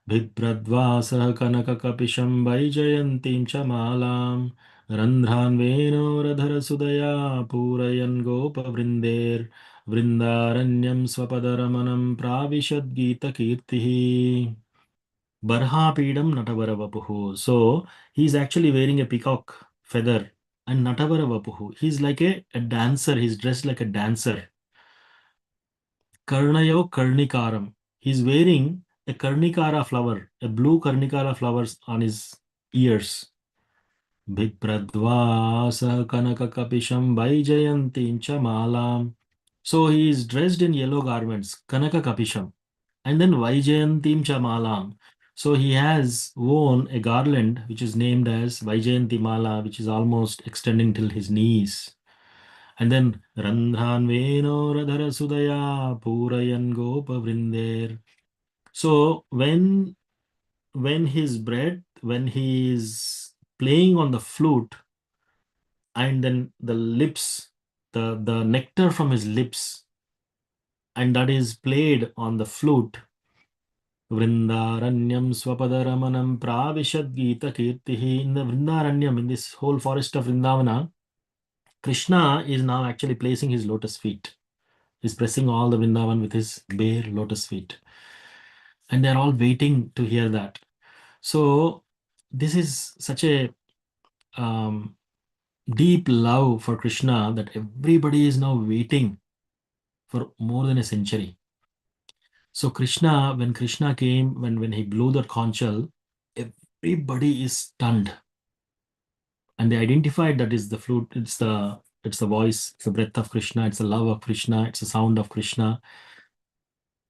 बिभ्रद्वासः कनककपिशं वैजयन्तीं च मालां रन्ध्रान्वेनोरधरसुदया पूरयन् गोपवृन्देर्वृन्दारण्यं स्वपदरमणं प्राविशद्गीतकीर्तिः. Barhapidam Natavara. So he's actually wearing a peacock feather. And Natavara, he's like a dancer. He's dressed like a dancer. Karnayo Karnikaram. He's wearing a Karnikara flower, a blue Karnikara flowers on his ears. Bhipradvasa Kanakakapisham Vaijayantincha Malam. So he is dressed in yellow garments, Kanakakapisham, and then Vaijayantim Chamalam. So he has worn a garland which is named as Vaijayanti Mala, which is almost extending till his knees. And then Randhan Veno Radhara Sudaya Purayan Gopa Vrinder. So when he is playing on the flute, and then the lips, the nectar from his lips, and that is played on the flute, Vrindaranyam Swapadaramanam Pravishad Gita Kirtihi. In the Vrindaranyam, in this whole forest of Vrindavana, Krishna is now actually placing his lotus feet. He's pressing all the Vrindavan with his bare lotus feet. And they're all waiting to hear that. So this is such a um, deep love for Krishna that everybody is now waiting for more than a century. So Krishna, when Krishna came, when he blew that conch shell, everybody is stunned, and they identified that is the flute. It's the voice, it's the breath of Krishna, it's the love of Krishna, it's the sound of Krishna,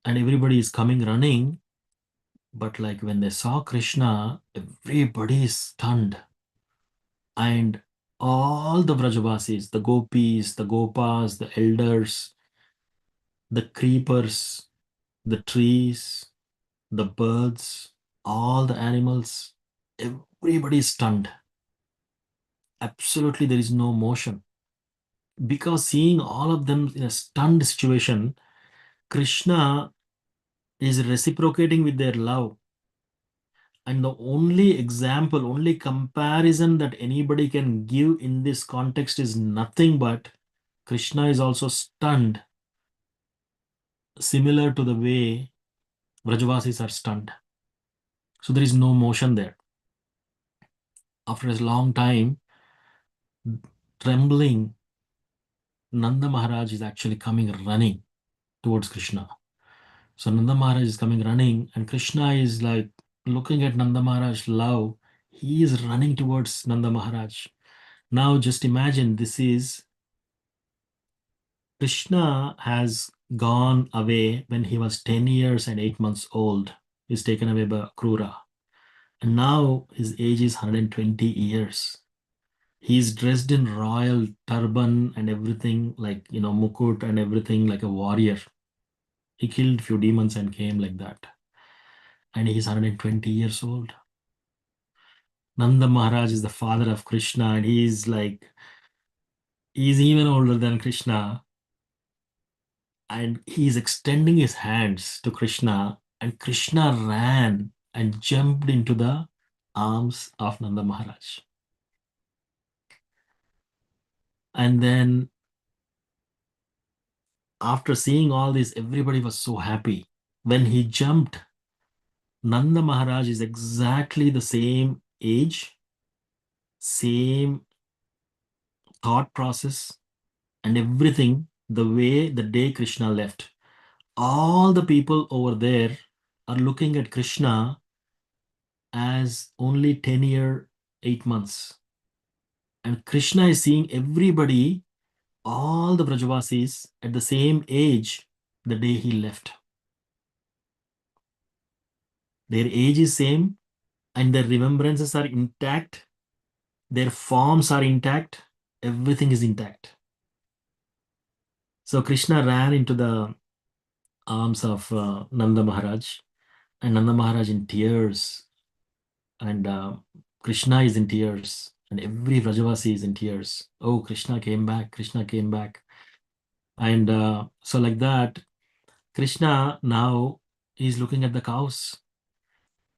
and everybody is coming running. But like when they saw Krishna, everybody is stunned, and all the Vrajavasis, the gopis, the gopas, the elders, the creepers, the trees, the birds, all the animals, everybody is stunned. Absolutely, there is no motion. Because seeing all of them in a stunned situation, Krishna is reciprocating with their love. And the only example, only comparison that anybody can give in this context is nothing but Krishna is also stunned similar to the way Vrajavasis are stunned. So there is no motion there. After a long time, trembling, Nanda Maharaj is actually coming running towards Krishna. So Nanda Maharaj is coming running, and Krishna is like looking at Nanda Maharaj love. He is running towards Nanda Maharaj. Now just imagine, this is Krishna has gone away when he was 10 years and 8 months old. He's taken away by Krura. And now his age is 120 years. He's dressed in royal turban and everything, like, mukut and everything, like a warrior. He killed few demons and came like that. And he's 120 years old. Nanda Maharaj is the father of Krishna, and he's even older than Krishna. And he's extending his hands to Krishna, and Krishna ran and jumped into the arms of Nanda Maharaj. And then after seeing all this, everybody was so happy. When he jumped, Nanda Maharaj is exactly the same age, same thought process, and everything the way the day Krishna left. All the people over there are looking at Krishna as only 10 year 8 months. And Krishna is seeing everybody, all the Brajavasis, at the same age the day he left. Their age is same, and their remembrances are intact, their forms are intact, everything is intact. So Krishna ran into the arms of Nanda Maharaj, and Nanda Maharaj in tears, and Krishna is in tears, and every Vrajavasi is in tears. Oh, Krishna came back, Krishna came back. And so, like that, Krishna now is looking at the cows.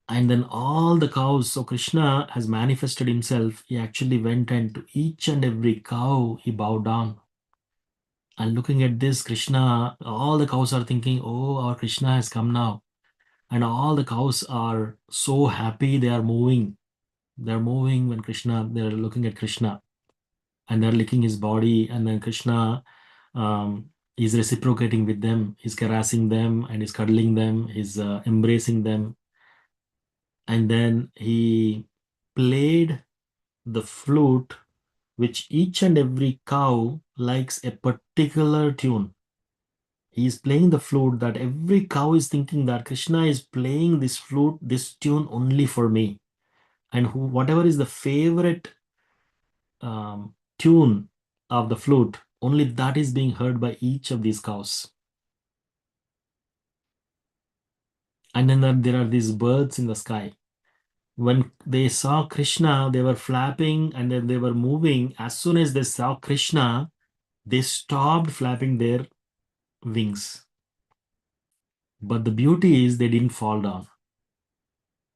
And then all the cows, so Krishna has manifested himself. He actually went and to each and every cow, he bowed down. And looking at this, Krishna, all the cows are thinking, oh, our Krishna has come now. And all the cows are so happy, they are moving. They're moving when Krishna, they're looking at Krishna, and they're licking his body. And then Krishna is reciprocating with them. He's caressing them and he's cuddling them. He's embracing them. And then he played the flute, which each and every cow likes a particular tune. He's playing the flute that every cow is thinking that Krishna is playing this flute, this tune only for me. And whatever is the favorite tune of the flute, only that is being heard by each of these cows. And then there are these birds in the sky. When they saw Krishna, they were flapping and then they were moving. As soon as they saw Krishna, they stopped flapping their wings. But the beauty is they didn't fall down.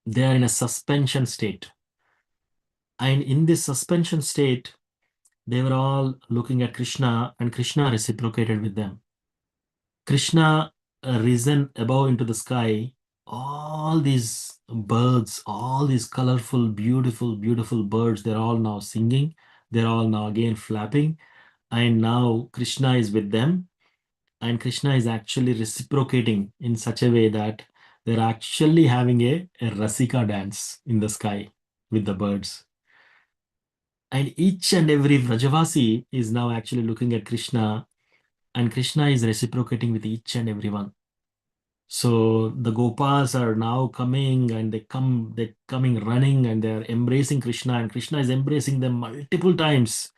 They are in a suspension state. And in this suspension state, they were all looking at Krishna, and Krishna reciprocated with them. Krishna risen above into the sky. All these birds, all these colorful, beautiful, beautiful birds, they're all now singing. They're all now again flapping. And now Krishna is with them. And Krishna is actually reciprocating in such a way that they're actually having a Rasika dance in the sky with the birds. And each and every Vrajavasi is now actually looking at Krishna, and Krishna is reciprocating with each and every one. So the Gopas are now coming, and they're coming running, and they're embracing Krishna, and Krishna is embracing them multiple times.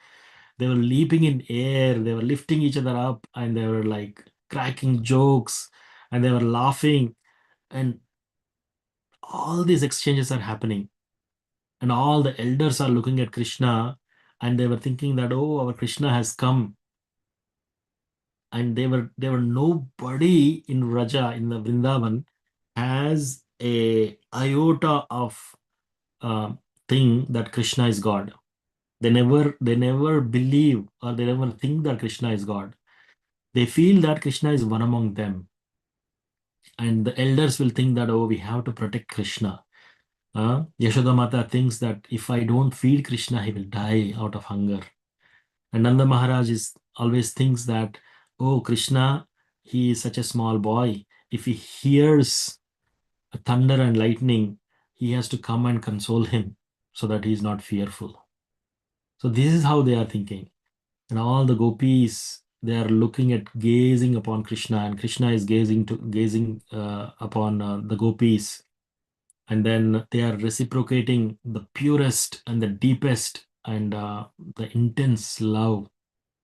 They were leaping in air, they were lifting each other up, and they were like cracking jokes, and they were laughing, and all these exchanges are happening. And all the elders are looking at Krishna, and they were thinking that, oh, our Krishna has come. And they were nobody in Raja, in the Vrindavan, has a iota of uh, thing that Krishna is God. They never believe, or they never think that Krishna is God. They feel that Krishna is one among them. And the elders will think that, oh, we have to protect Krishna. Yashoda Mata thinks that if I don't feed Krishna, he will die out of hunger. And Nanda Maharaj is always thinks that, oh, Krishna, he is such a small boy. If he hears a thunder and lightning, he has to come and console him so that he is not fearful. So this is how they are thinking. And all the gopis, they are looking at gazing upon Krishna, and Krishna is gazing upon the gopis, and then they are reciprocating the purest and the deepest and the intense love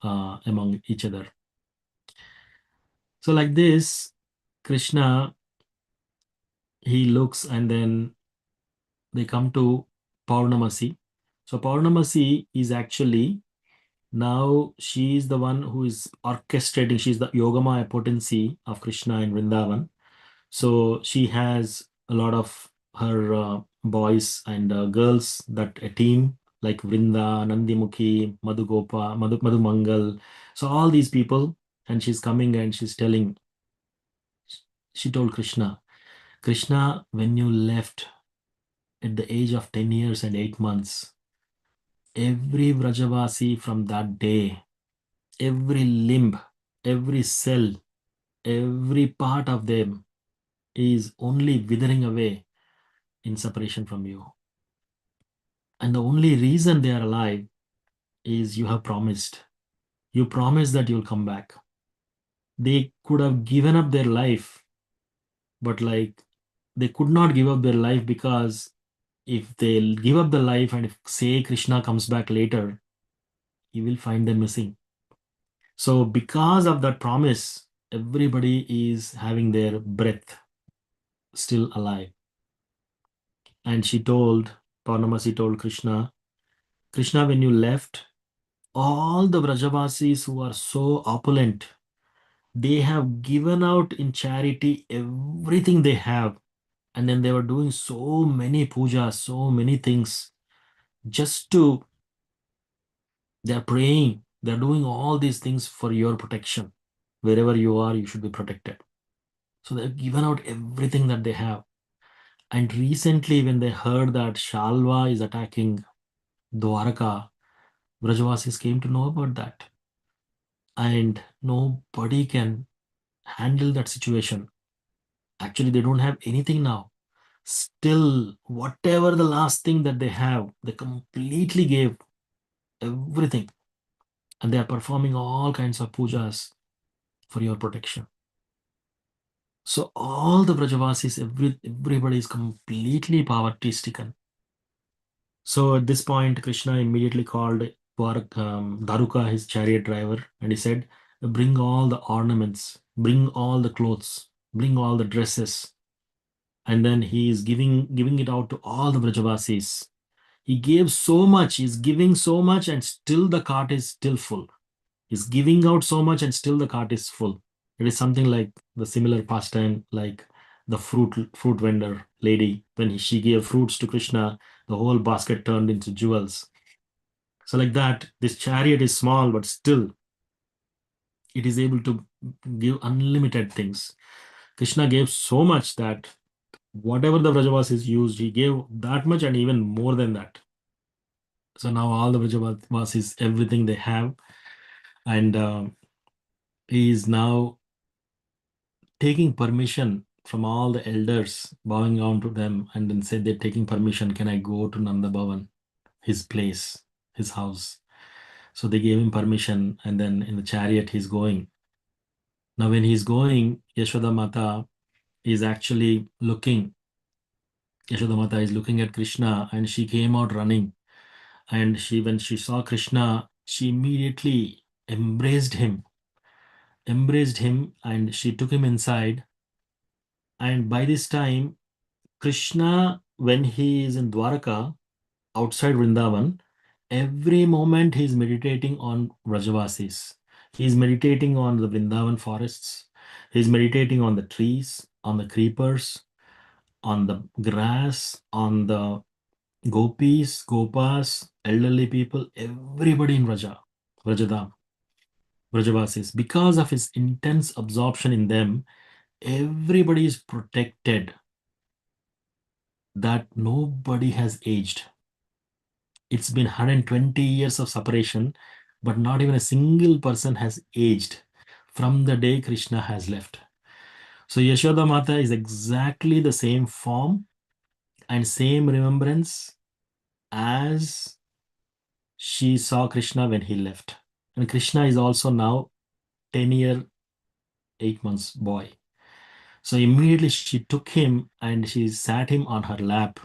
among each other. So like this, Krishna, he looks, and then they come to Paurnamasi. So Paurnamasi is actually, now she is the one who is orchestrating. She's the Yogamaya potency of Krishna in Vrindavan. So she has a lot of her boys and girls, that a team like Vrinda, Nandimukhi, Madhugopa, Madhumangal. So all these people, and she's coming and she's telling, she told Krishna, Krishna, when you left at the age of 10 years and 8 months, every Vrajavasi from that day, every limb, every cell, every part of them is only withering away in separation from you. And the only reason they are alive is you have promised. You promised that you'll come back. They could have given up their life, but like they could not give up their life, because if they give up the life and if say Krishna comes back later, he will find them missing. So because of that promise, everybody is having their breath still alive. And she told, Purnamasi told Krishna, Krishna, when you left, all the Vrajavasis who are so opulent, they have given out in charity everything they have. And then they were doing so many pujas, so many things, just to, they're praying, they're doing all these things for your protection. Wherever you are, you should be protected. So they've given out everything that they have. And recently, when they heard that Shalva is attacking Dwaraka, Vrajavasis came to know about that. And nobody can handle that situation. Actually, they don't have anything now. Still, whatever the last thing that they have, they completely gave everything. And they are performing all kinds of pujas for your protection. So all the Brajavasis, everybody is completely poverty stricken. So at this point, Krishna immediately called Daruka, his chariot driver, and he said, bring all the ornaments, bring all the clothes, bring all the dresses. And then he is giving it out to all the Vrajavasis. He gave so much, he's giving so much, and still the cart is still full. He's giving out so much, and still the cart is full. It is something like the similar pastime, like the fruit vendor lady, when she gave fruits to Krishna, the whole basket turned into jewels. So like that, this chariot is small, but still it is able to give unlimited things. Krishna gave so much that whatever the Vrajavasis used, he gave that much and even more than that. So now all the Vrajavasis, everything they have, and he is now taking permission from all the elders, bowing down to them, and then said they're taking permission. Can I go to Nanda Bhavan, his place, his house? So they gave him permission, and then in the chariot he's going. Now when he's going, Yashoda Mata is actually looking. Yashoda Mata is looking at Krishna, and she came out running. And when she saw Krishna, she immediately embraced him, and she took him inside. And by this time, Krishna, when he is in Dwaraka, outside Vrindavan, every moment he's meditating on Vrajavasis. He's meditating on the Vrindavan forests. He's meditating on the trees, on the creepers, on the grass, on the gopis, gopas, elderly people, everybody in Vrajadam, Vrajavasis. Because of his intense absorption in them, everybody is protected, that nobody has aged. It's been 120 years of separation, but not even a single person has aged from the day Krishna has left. So Yashoda Mata is exactly the same form and same remembrance as she saw Krishna when he left. And Krishna is also now 10-year, 8 months boy. So immediately she took him and she sat him on her lap.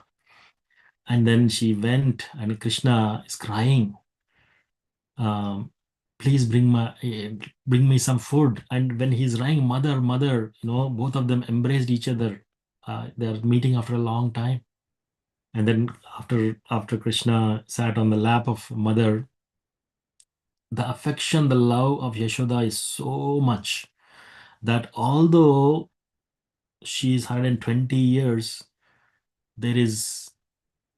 And then she went, and Krishna is crying, um, please bring me some food. And when he's crying, mother, mother, both of them embraced each other. They're meeting after a long time. And then after Krishna sat on the lap of mother, the affection, the love of Yashoda is so much that although she's 120 years, there is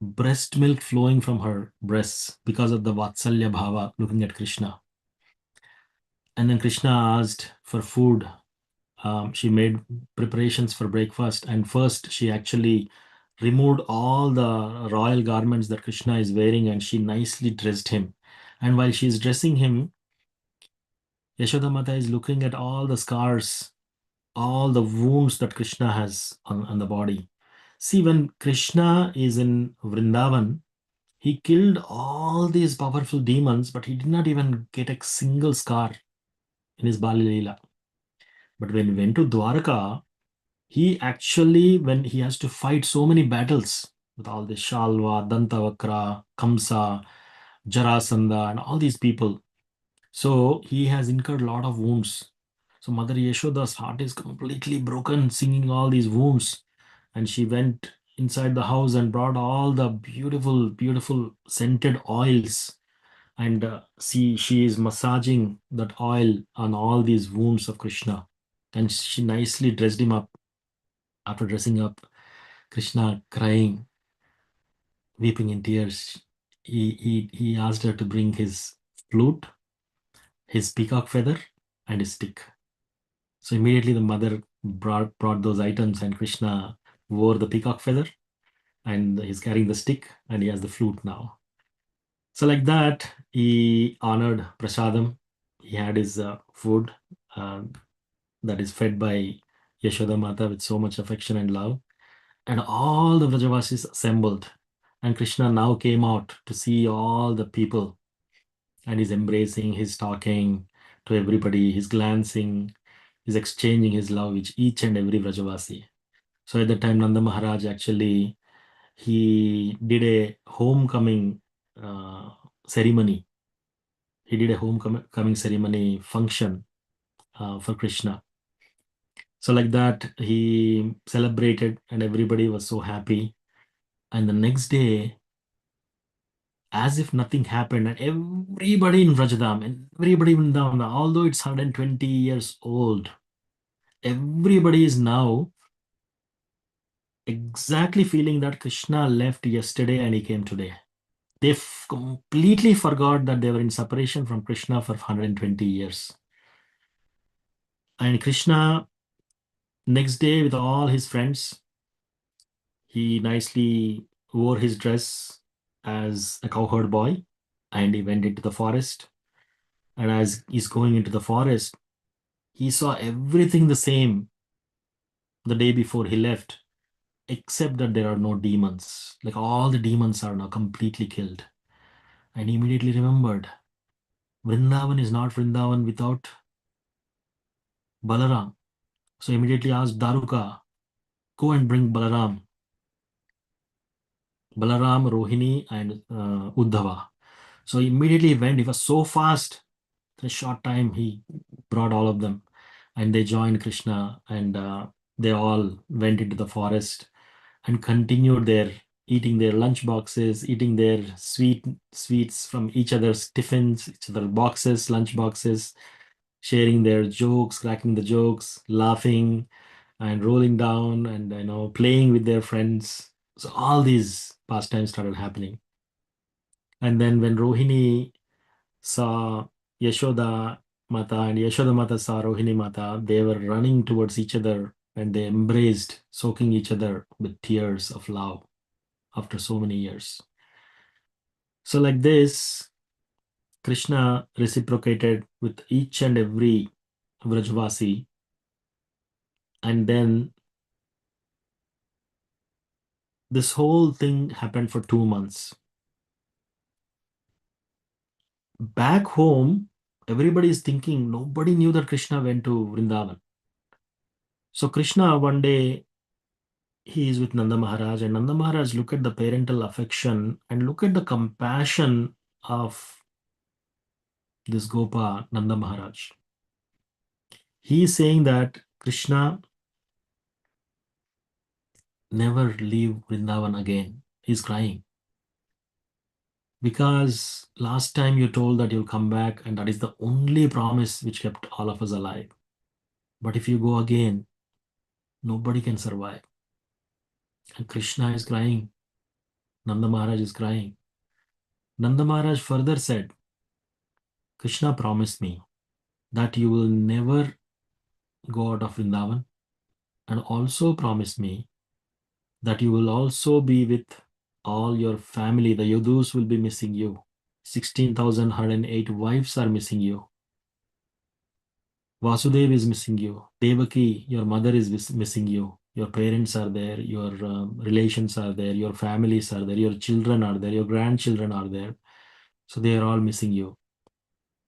breast milk flowing from her breasts because of the Vatsalya Bhava looking at Krishna. And then Krishna asked for food. She made preparations for breakfast, and first she actually removed all the royal garments that Krishna is wearing, and she nicely dressed him. And while she's dressing him, Yashoda Mata is looking at all the scars, all the wounds that Krishna has on the body. See, when Krishna is in Vrindavan, he killed all these powerful demons, but he did not even get a single scar in his Bali Leela. But when he went to Dwarka, he actually, when he has to fight so many battles with all this Shalva, Dantavakra, Kamsa, Jarasandha, and all these people, so he has incurred a lot of wounds. So Mother Yashoda's heart is completely broken, singing all these wounds. And she went inside the house and brought all the beautiful, beautiful scented oils. And she is massaging that oil on all these wounds of Krishna. And she nicely dressed him up. After dressing up, Krishna crying, weeping in tears, he asked her to bring his flute, his peacock feather, and his stick. So immediately the mother brought those items, and Krishna wore the peacock feather, and he's carrying the stick, and he has the flute now. So like that, he honored Prasadam. He had his food uh, that is fed by Yashoda Mata with so much affection and love. And all the Vrajavasis assembled. And Krishna now came out to see all the people. And he's embracing, he's talking to everybody, he's glancing, he's exchanging his love with each and every Vrajavasi. So at the time, Nanda Maharaj actually, he did a homecoming uh, ceremony. He did a homecoming ceremony function for Krishna. So like that, he celebrated, and everybody was so happy. And the next day, as if nothing happened, and everybody in Vrajadam, and everybody in Vrindavan, although it's 120 years old, everybody is now exactly feeling that Krishna left yesterday and he came today. They completely forgot that they were in separation from Krishna for 120 years. And Krishna, next day, with all his friends, he nicely wore his dress as a cowherd boy, and he went into the forest. And as he's going into the forest, he saw everything the same the day before he left, except that there are no demons. Like all the demons are now completely killed. And he immediately remembered Vrindavan is not Vrindavan without Balaram. So he immediately asked Daruka, go and bring Balaram. Balaram, Rohini, and Uddhava. So he immediately went. He was so fast. In a short time, he brought all of them, and they joined Krishna, and they all went into the forest and continued their eating their lunch boxes, eating their sweets from each other's tiffins, each other boxes, lunch boxes, sharing their jokes, cracking the jokes, laughing, and rolling down, and playing with their friends. So all these pastimes started happening. And then when Rohini saw Yashoda Mata and Yashoda Mata saw Rohini Mata, they were running towards each other when they embraced, soaking each other with tears of love after so many years. So, like this, Krishna reciprocated with each and every Vrajvasi, and then this whole thing happened for 2 months. Back home, everybody is thinking nobody knew that Krishna went to Vrindavan. So Krishna one day he is with Nanda Maharaj, and Nanda Maharaj look at the parental affection and look at the compassion of this Gopa Nanda Maharaj. He is saying that Krishna never leave Vrindavan again. He's crying because last time you told that you'll come back, and that is the only promise which kept all of us alive. But if you go again, nobody can survive. And Krishna is crying. Nanda Maharaj is crying. Nanda Maharaj further said, Krishna promised me that you will never go out of Vrindavan, and also promised me that you will also be with all your family. The Yadus will be missing you. 16,108 wives are missing you. Vasudev is missing you. Devaki, your mother is missing you. Your parents are there. Your relations are there. Your families are there. Your children are there. Your grandchildren are there. So they are all missing you.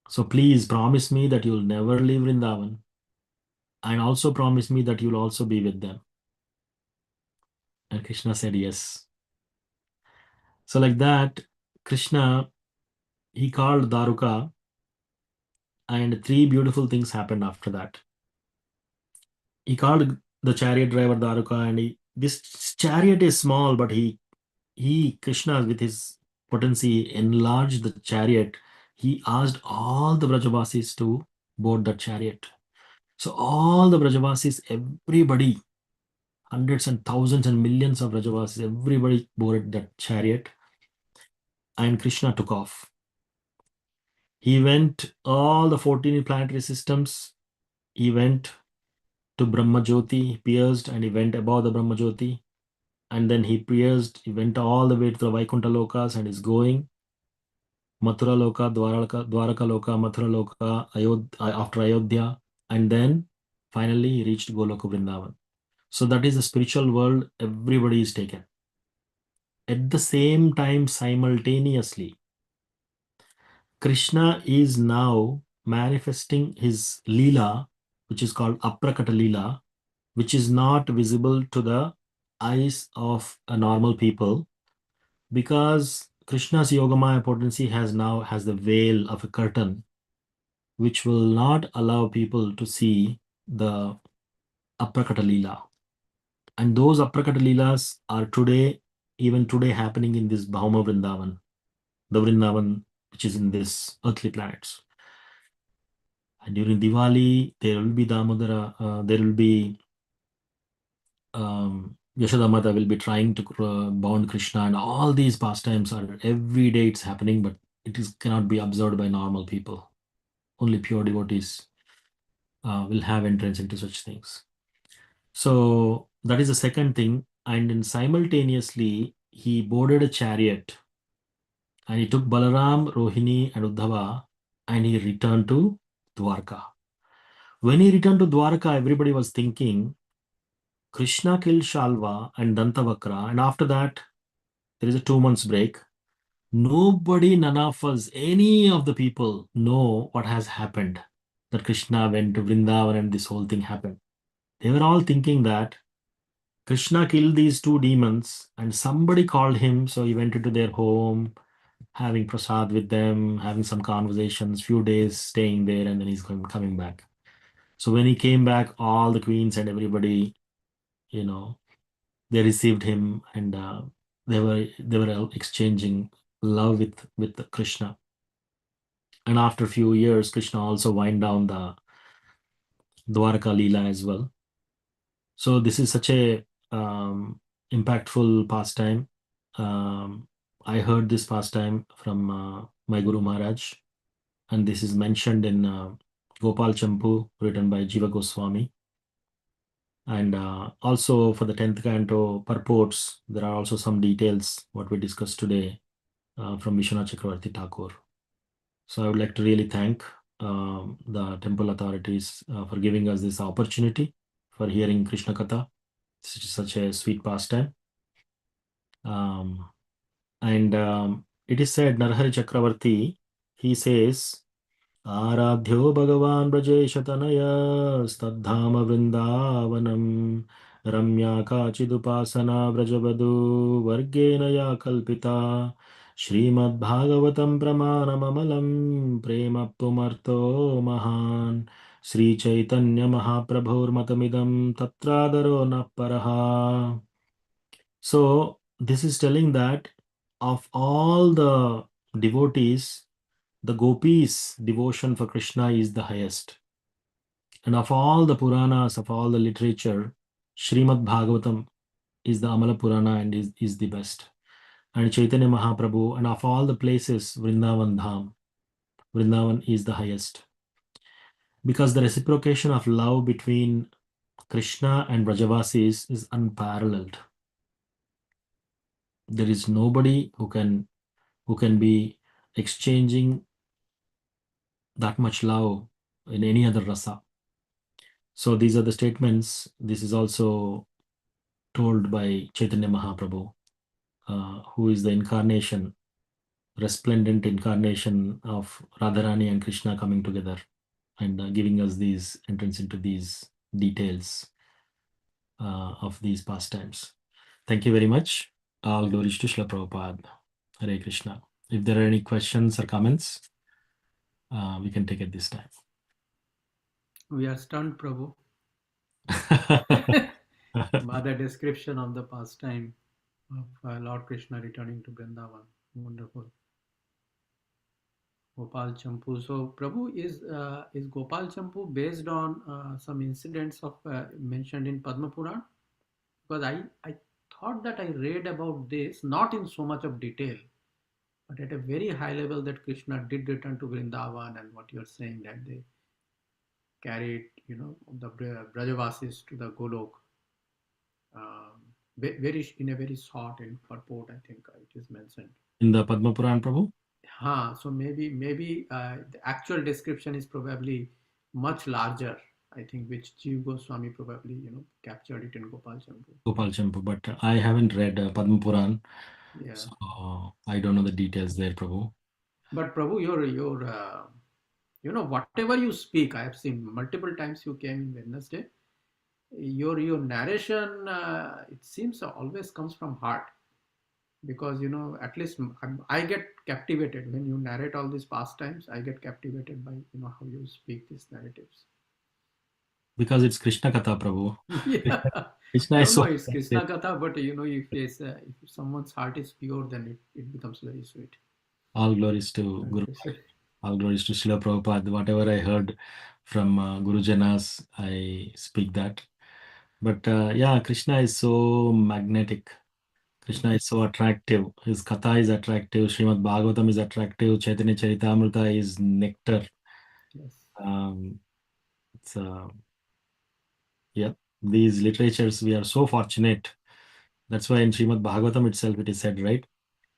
So please promise me that you'll never leave Vrindavan, and also promise me that you'll also be with them. And Krishna said yes. So like that, Krishna, he called Daruka, and three beautiful things happened after that. He called the chariot driver Daruka, and this chariot is small, but Krishna, with his potency, enlarged the chariot. He asked all the Brajavasis to board the chariot. So all the Brajavasis, everybody, hundreds and thousands and millions of Brajavasis, everybody boarded that chariot, and Krishna took off. He went all the 14 planetary systems. He went to Brahma Jyoti, pierced, and he went above the Brahma Jyoti. And then he pierced, he went all the way to the Vaikuntha Lokas and is going Mathura Loka, Dwaraka Loka, Mathura Loka, after Ayodhya, and then finally he reached Goloka Vrindavan. So that is the spiritual world, everybody is taken. At the same time, simultaneously, Krishna is now manifesting his Leela, which is called Aprakata Leela, which is not visible to the eyes of a normal people, because Krishna's Yogamaya potency has the veil of a curtain which will not allow people to see the Aprakata Leela. And those Aprakata Leelas are even today happening in this Bhauma Vrindavan, the Vrindavan which is in this earthly planets. And during Diwali, there will be Damodara, there will be Yashoda Mata will be trying to bound Krishna, and all these pastimes are every day it's happening, but cannot be observed by normal people. Only pure devotees will have entrance into such things. So that is the second thing. And then simultaneously, he boarded a chariot, and he took Balaram, Rohini, and Uddhava, and he returned to Dwarka. When he returned to Dwarka, everybody was thinking Krishna killed Shalva and Dantavakra, and after that, there is a 2 months break. Nobody, none of us, any of the people know what has happened. That Krishna went to Vrindavan and this whole thing happened. They were all thinking that Krishna killed these two demons and somebody called him, so he went into their home, having prasad with them, having some conversations, few days staying there, and then he's coming back. So when he came back, all the queens and everybody, you know, they received him, and they were all exchanging love with Krishna. And after a few years, Krishna also wind down the Dwaraka Leela as well. So this is such a impactful pastime. I heard this pastime from my Guru Maharaj, and this is mentioned in Gopal Champu, written by Jiva Goswami. And also for the 10th canto purports, there are also some details what we discussed today from Vishwanath Chakravarti Thakur. So I would like to really thank the temple authorities for giving us this opportunity for hearing Krishna Katha, such a sweet pastime. Um, and it is said, Narhari Chakravarti, he says, आराध्यो भगवान् ब्रजेशतनयस्तद्धाम वृन्दावनं रम्या काचिदुपासना व्रजवधू वर्गेण या कल्पिता श्रीमद्भागवतं प्रमाणममलं प्रेम पुमर्तो महान् श्रीचैतन्यमहाप्रभोर्मतमिदं तत्रादरो न परः. So this is telling that of all the devotees, the gopis' devotion for Krishna is the highest. And of all the Puranas, of all the literature, Srimad Bhagavatam is the Amala Purana and is the best. And Chaitanya Mahaprabhu, and of all the places, Vrindavan Dham, Vrindavan is the highest. Because the reciprocation of love between Krishna and Brajavasis is unparalleled. There is nobody who can be exchanging that much love in any other rasa. So these are the statements. This is also told by Chaitanya Mahaprabhu, who is the incarnation, resplendent incarnation of Radharani and Krishna coming together and giving us these entrance into these details of these pastimes. Thank you very much. All glories to Srila Prabhupada. Hare Krishna. If there are any questions or comments, we can take it this time. We are stunned, Prabhu, by the description of the pastime of Lord Krishna returning to Vrindavan. Wonderful. Gopal Champu. So, Prabhu, is Gopal Champu based on some incidents of mentioned in Padma Puran? Because I thought that I read about this, not in so much of detail, but at a very high level, that Krishna did return to Vrindavan, and what you're saying, that they carried, the Brajavasis to the Golok. Very in a very short and purport, I think it is mentioned. In the Padma Puran, Prabhu? So maybe the actual description is probably much larger. I think which Jiv Goswami probably captured it in Gopal Champu. Gopal Champu, but I haven't read Padma Puran, Yeah. so I don't know the details there, Prabhu. But Prabhu, your whatever you speak, I have seen multiple times you came in Wednesday. Your narration, it seems always comes from heart, because at least I get captivated when you narrate all these pastimes. I get captivated by how you speak these narratives. Because it's Krishna Katha, Prabhu. Yeah, Krishna I is don't know. so It's Krishna Katha, but if someone's heart is pure, then it becomes very sweet. all glories to Very Guru, sweet. all glories to Srila Prabhupada. Whatever I heard from Guru Janas, I speak that. But yeah, Krishna is so magnetic. Krishna is so attractive. His Katha is attractive. Srimad Bhagavatam is attractive. Chaitanya Charitamrita is nectar. Yes. Um, it's yeah, these literatures, we are so fortunate. That's why in Srimad Bhagavatam itself it is said, right?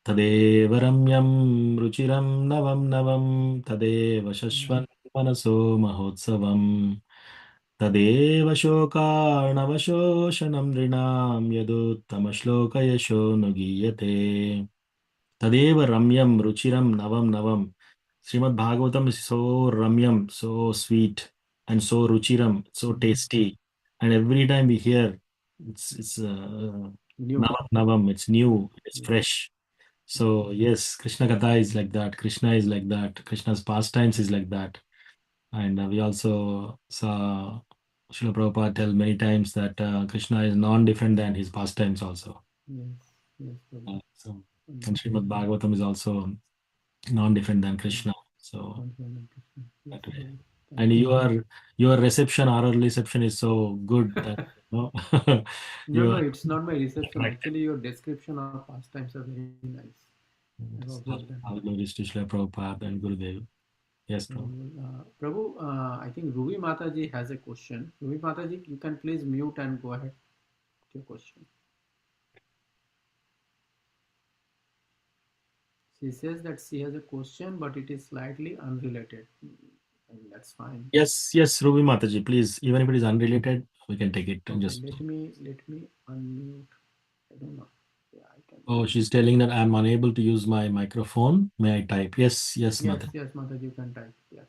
Tadeva ramyam ruchiram navam navam tadeva shashvan manaso mahotsavam tadeva shokarnavashoshanam rinam yaduttama shloka yasho nugiyate tadeva ramyam ruchiram navam navam. Srimad Bhagavatam is so ramyam, so sweet, and so ruchiram, so tasty. And every time we hear, it's New. navam navam, it's new, it's Yes. fresh. So yes, Krishna Katha is like that. Krishna is like that. Krishna's pastimes is like that. And we also saw Srila Prabhupada tell many times that Krishna is non-different than his pastimes also. Yes. Yes, Prabhu. So, and Wonderful. Srimad Bhagavatam is also non-different than Krishna. So Confirm Krishna. Yes, that way. Prabhu. And Thank you. your reception, oral reception is so good that No, you no, are it's not my reception. attracted. Actually, your description of pastimes are very nice. I've It's observed them. all glories to Srila Prabhupada and Gurudev. Yes, Prabhu. Prabhu, I think Ruby Mataji has a question. Ruby Mataji, you can please mute and go ahead with your question. She says that she has a question, but it is slightly unrelated. And that's fine. Yes, yes, Ruby Mataji, please. Even if it is unrelated, we can take it and Okay, just. let me unmute. I don't know. Yeah, I can Oh, unmute. she's telling that I'm unable to use my microphone. May I type? Yes, yes, Yes, Mataji. yes, Mataji, you can type. Yeah.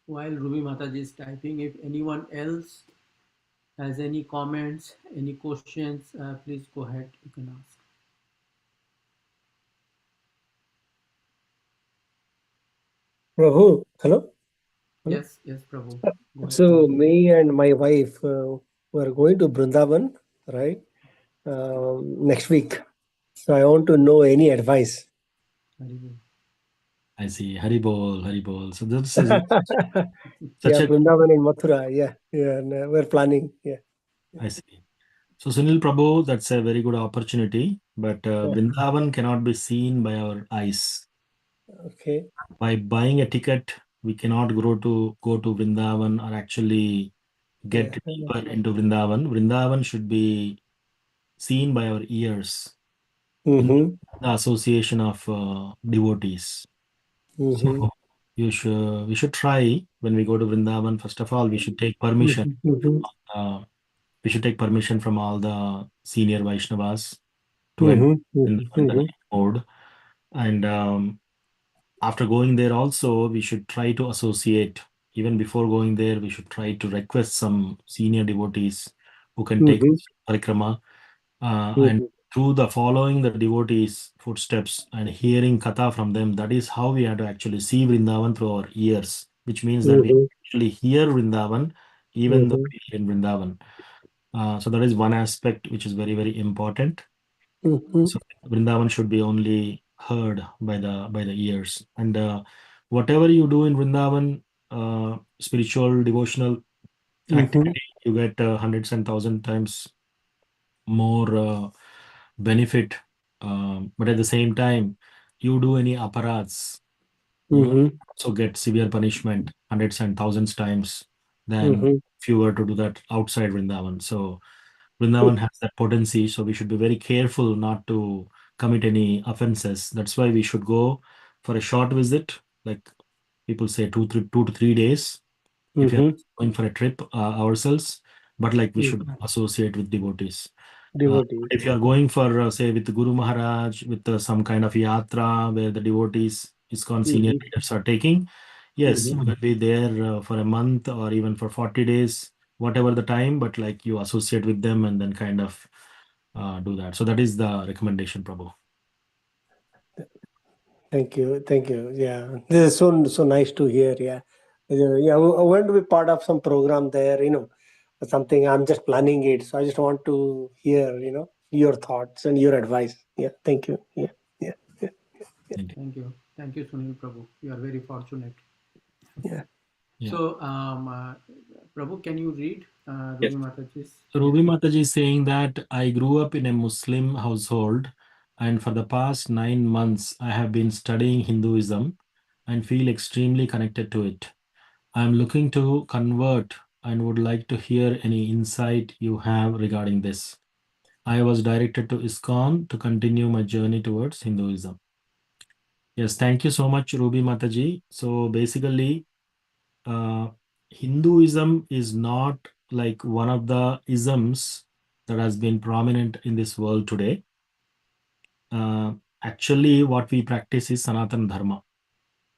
While Ruby Mataji is typing, if anyone else has any comments, any questions, please go ahead. You can ask. Prabhu, hello? Hello? Yes, yes, Prabhu. Go ahead, So, Prabhu. me and my wife were going to Vrindavan, right? Next week. So, I want to know any advice. Haribol. I see. Haribol, Haribol. So this is such Yeah, a. Vrindavan and Mathura. Yeah, yeah, and, we're planning. Yeah, I see. So Sunil Prabhu, that's a very good opportunity. But yeah. Vrindavan cannot be seen by our eyes. Okay. By buying a ticket, we cannot go to Vrindavan or actually get Yeah. deeper into Vrindavan. Vrindavan should be seen by our ears in Mm-hmm. the association of devotees. So Mm-hmm. we should try when we go to Vrindavan. First of all, we should take permission. Mm-hmm. Uh, we should take permission from all the senior Vaishnavas to enter Mm-hmm. in the Mm-hmm. night mode. And after going there, also we should try to associate. Even before going there, we should try to request some senior devotees who can take Mm-hmm. parikrama, and Mm-hmm. through the following the devotees' footsteps and hearing katha from them, that is how we have to actually see Vrindavan through our ears, which means that we Mm-hmm. actually hear Vrindavan even though we are in Vrindavan. So that is one aspect which is very, very important. Mm-hmm. So Vrindavan should be only heard by the ears, and whatever you do in Vrindavan, spiritual, devotional Mm-hmm. activity, you get hundreds and thousand times more benefit. But at the same time, you do any aparads, Mm-hmm. also get severe punishment hundreds and thousands times than Mm-hmm. if you were to do that outside Vrindavan. So Vrindavan has that potency, so we should be very careful not to commit any offenses. That's why we should go for a short visit, like people say 2 to 3 days. If you're Mm-hmm. going for a trip ourselves, but like we should Mm-hmm. associate with devotees. Devotees. If you are going for, say, with Guru Maharaj, with some kind of yatra where the devotees, ISKCON senior Mm-hmm. leaders are taking, yes, Mm-hmm. you will be there for a month or even for 40 days, whatever the time, but like you associate with them and then kind of do that. So that is the recommendation, Prabhu. Thank you. Thank you. Yeah. This is so nice to hear. Yeah. Yeah. I want to be part of some program there, something. I'm just planning it. So I just want to hear, your thoughts and your advice. Yeah. Thank you. Yeah. Yeah. Yeah. Thank you. Thank you. Thank you, Sunil Prabhu. You are very fortunate. Yeah. Yeah. So, Prabhu, can you read Yes. Ruby Mataji's? So Yeah. Ruby Mataji is saying that I grew up in a Muslim household, and for the past 9 months, I have been studying Hinduism and feel extremely connected to it. I'm looking to convert and would like to hear any insight you have regarding this. I was directed to ISKCON to continue my journey towards Hinduism. Yes, thank you so much, Ruby Mataji. So basically, uh, Hinduism is not like one of the isms that has been prominent in this world today. Uh, Actually, what we practice is Sanatana Dharma.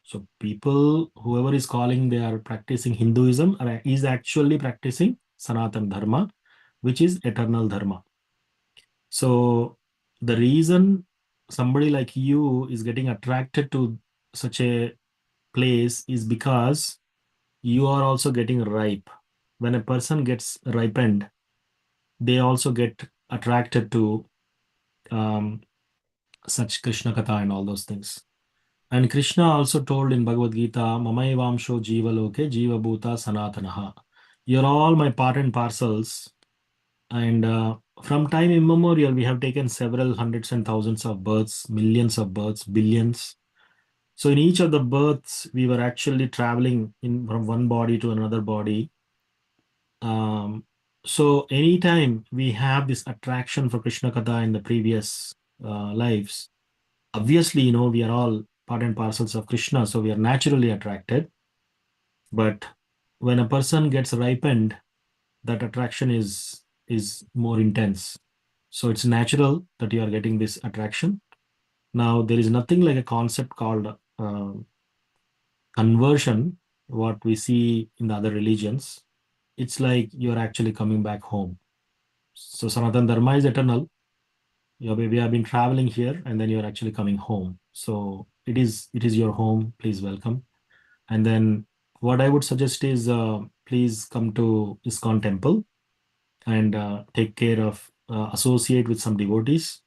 So people, whoever is calling they are practicing Hinduism is actually practicing Sanatana Dharma, which is eternal Dharma. So the reason somebody like you is getting attracted to such a place is because you are also getting ripe. When a person gets ripened, they also get attracted to um, such Krishna Katha and all those things. And Krishna also told in Bhagavad Gita, Mamaivamsho Jiva Loke Jiva Bhuta Sanatanaha. You're all my part and parcels. And from time immemorial, we have taken several hundreds and thousands of births, millions of births, billions. So in each of the births, we were actually traveling in from one body to another body. Um, so anytime we have this attraction for Krishna Katha in the previous lives, obviously, we are all part and parcels of Krishna, so we are naturally attracted. But when a person gets ripened, that attraction is more intense. So it's natural that you are getting this attraction. Now there is nothing like a concept called conversion, what we see in the other religions. It's like you're actually coming back home. So Sanatan Dharma is eternal. We have been traveling here, and then you're actually coming home. So it is your home. Please welcome. And then what I would suggest is please come to ISKCON temple and take care of associate with some devotees,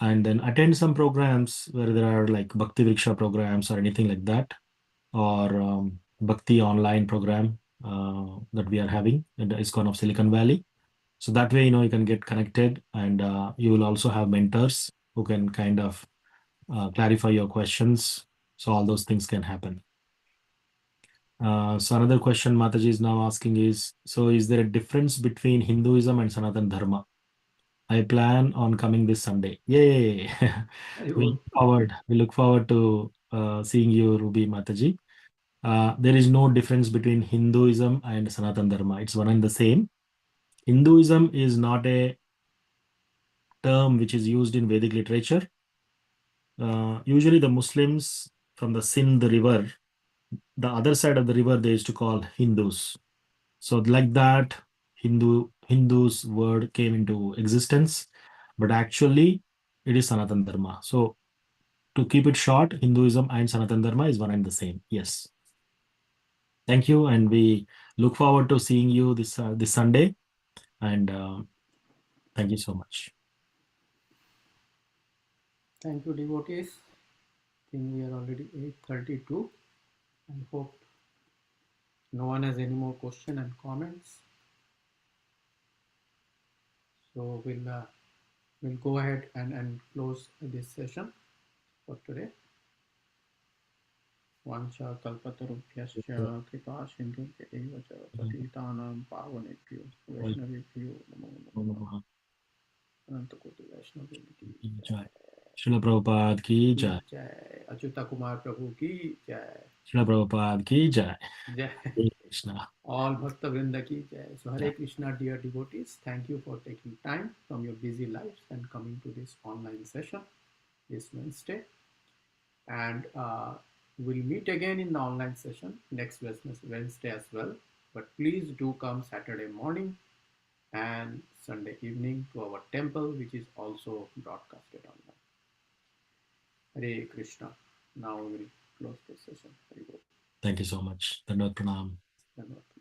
and then attend some programs where there are like Bhakti Vriksha programs or anything like that, or Bhakti online program that we are having in the ISKCON of Silicon Valley. So that way, you can get connected, and you will also have mentors who can kind of clarify your questions. So all those things can happen. So another question Mataji is now asking is, so is there a difference between Hinduism and Sanatan Dharma? I plan on coming this Sunday. Yay! Very we good. look forward. We look forward to seeing you, Ruby Mataji. There is no difference between Hinduism and Sanatan Dharma. It's one and the same. Hinduism is not a term which is used in Vedic literature. Usually, the Muslims from the Sindh river, the other side of the river, they used to call Hindus. So, like that, Hindus word came into existence, but actually, it is Sanatan Dharma. So, to keep it short, Hinduism and Sanatan Dharma is one and the same. Yes. Thank you, and we look forward to seeing you this Sunday. And thank you so much. Thank you, devotees. I think we are already 8:32. I hope no one has any more question and comments. So we'll go ahead and close this session for today. Vancha kalpatarubhyascha kripa sindhubhya eva cha patitanam pavanebhyo vaishnavebhyo namo namaha. अनंतकोटि वैष्णव की Jai. जय Srila Prabhupada ki की jai. जय अच्युता कुमार प्रभु की जय Srila Prabhupada ki jai. जय Hare Krishna. all Bhakta Vrinda ki jai. So Yeah. Hare Krishna, dear devotees, thank you for taking time from your busy lives and coming to this online session this Wednesday. And we'll meet again in the online session next Wednesday as well. But please do come Saturday morning and Sunday evening to our temple, which is also broadcasted online. Hare Krishna. Now we will close this session. Hare Bol. Thank you so much. Dandavat Pranam. Dhanyavad.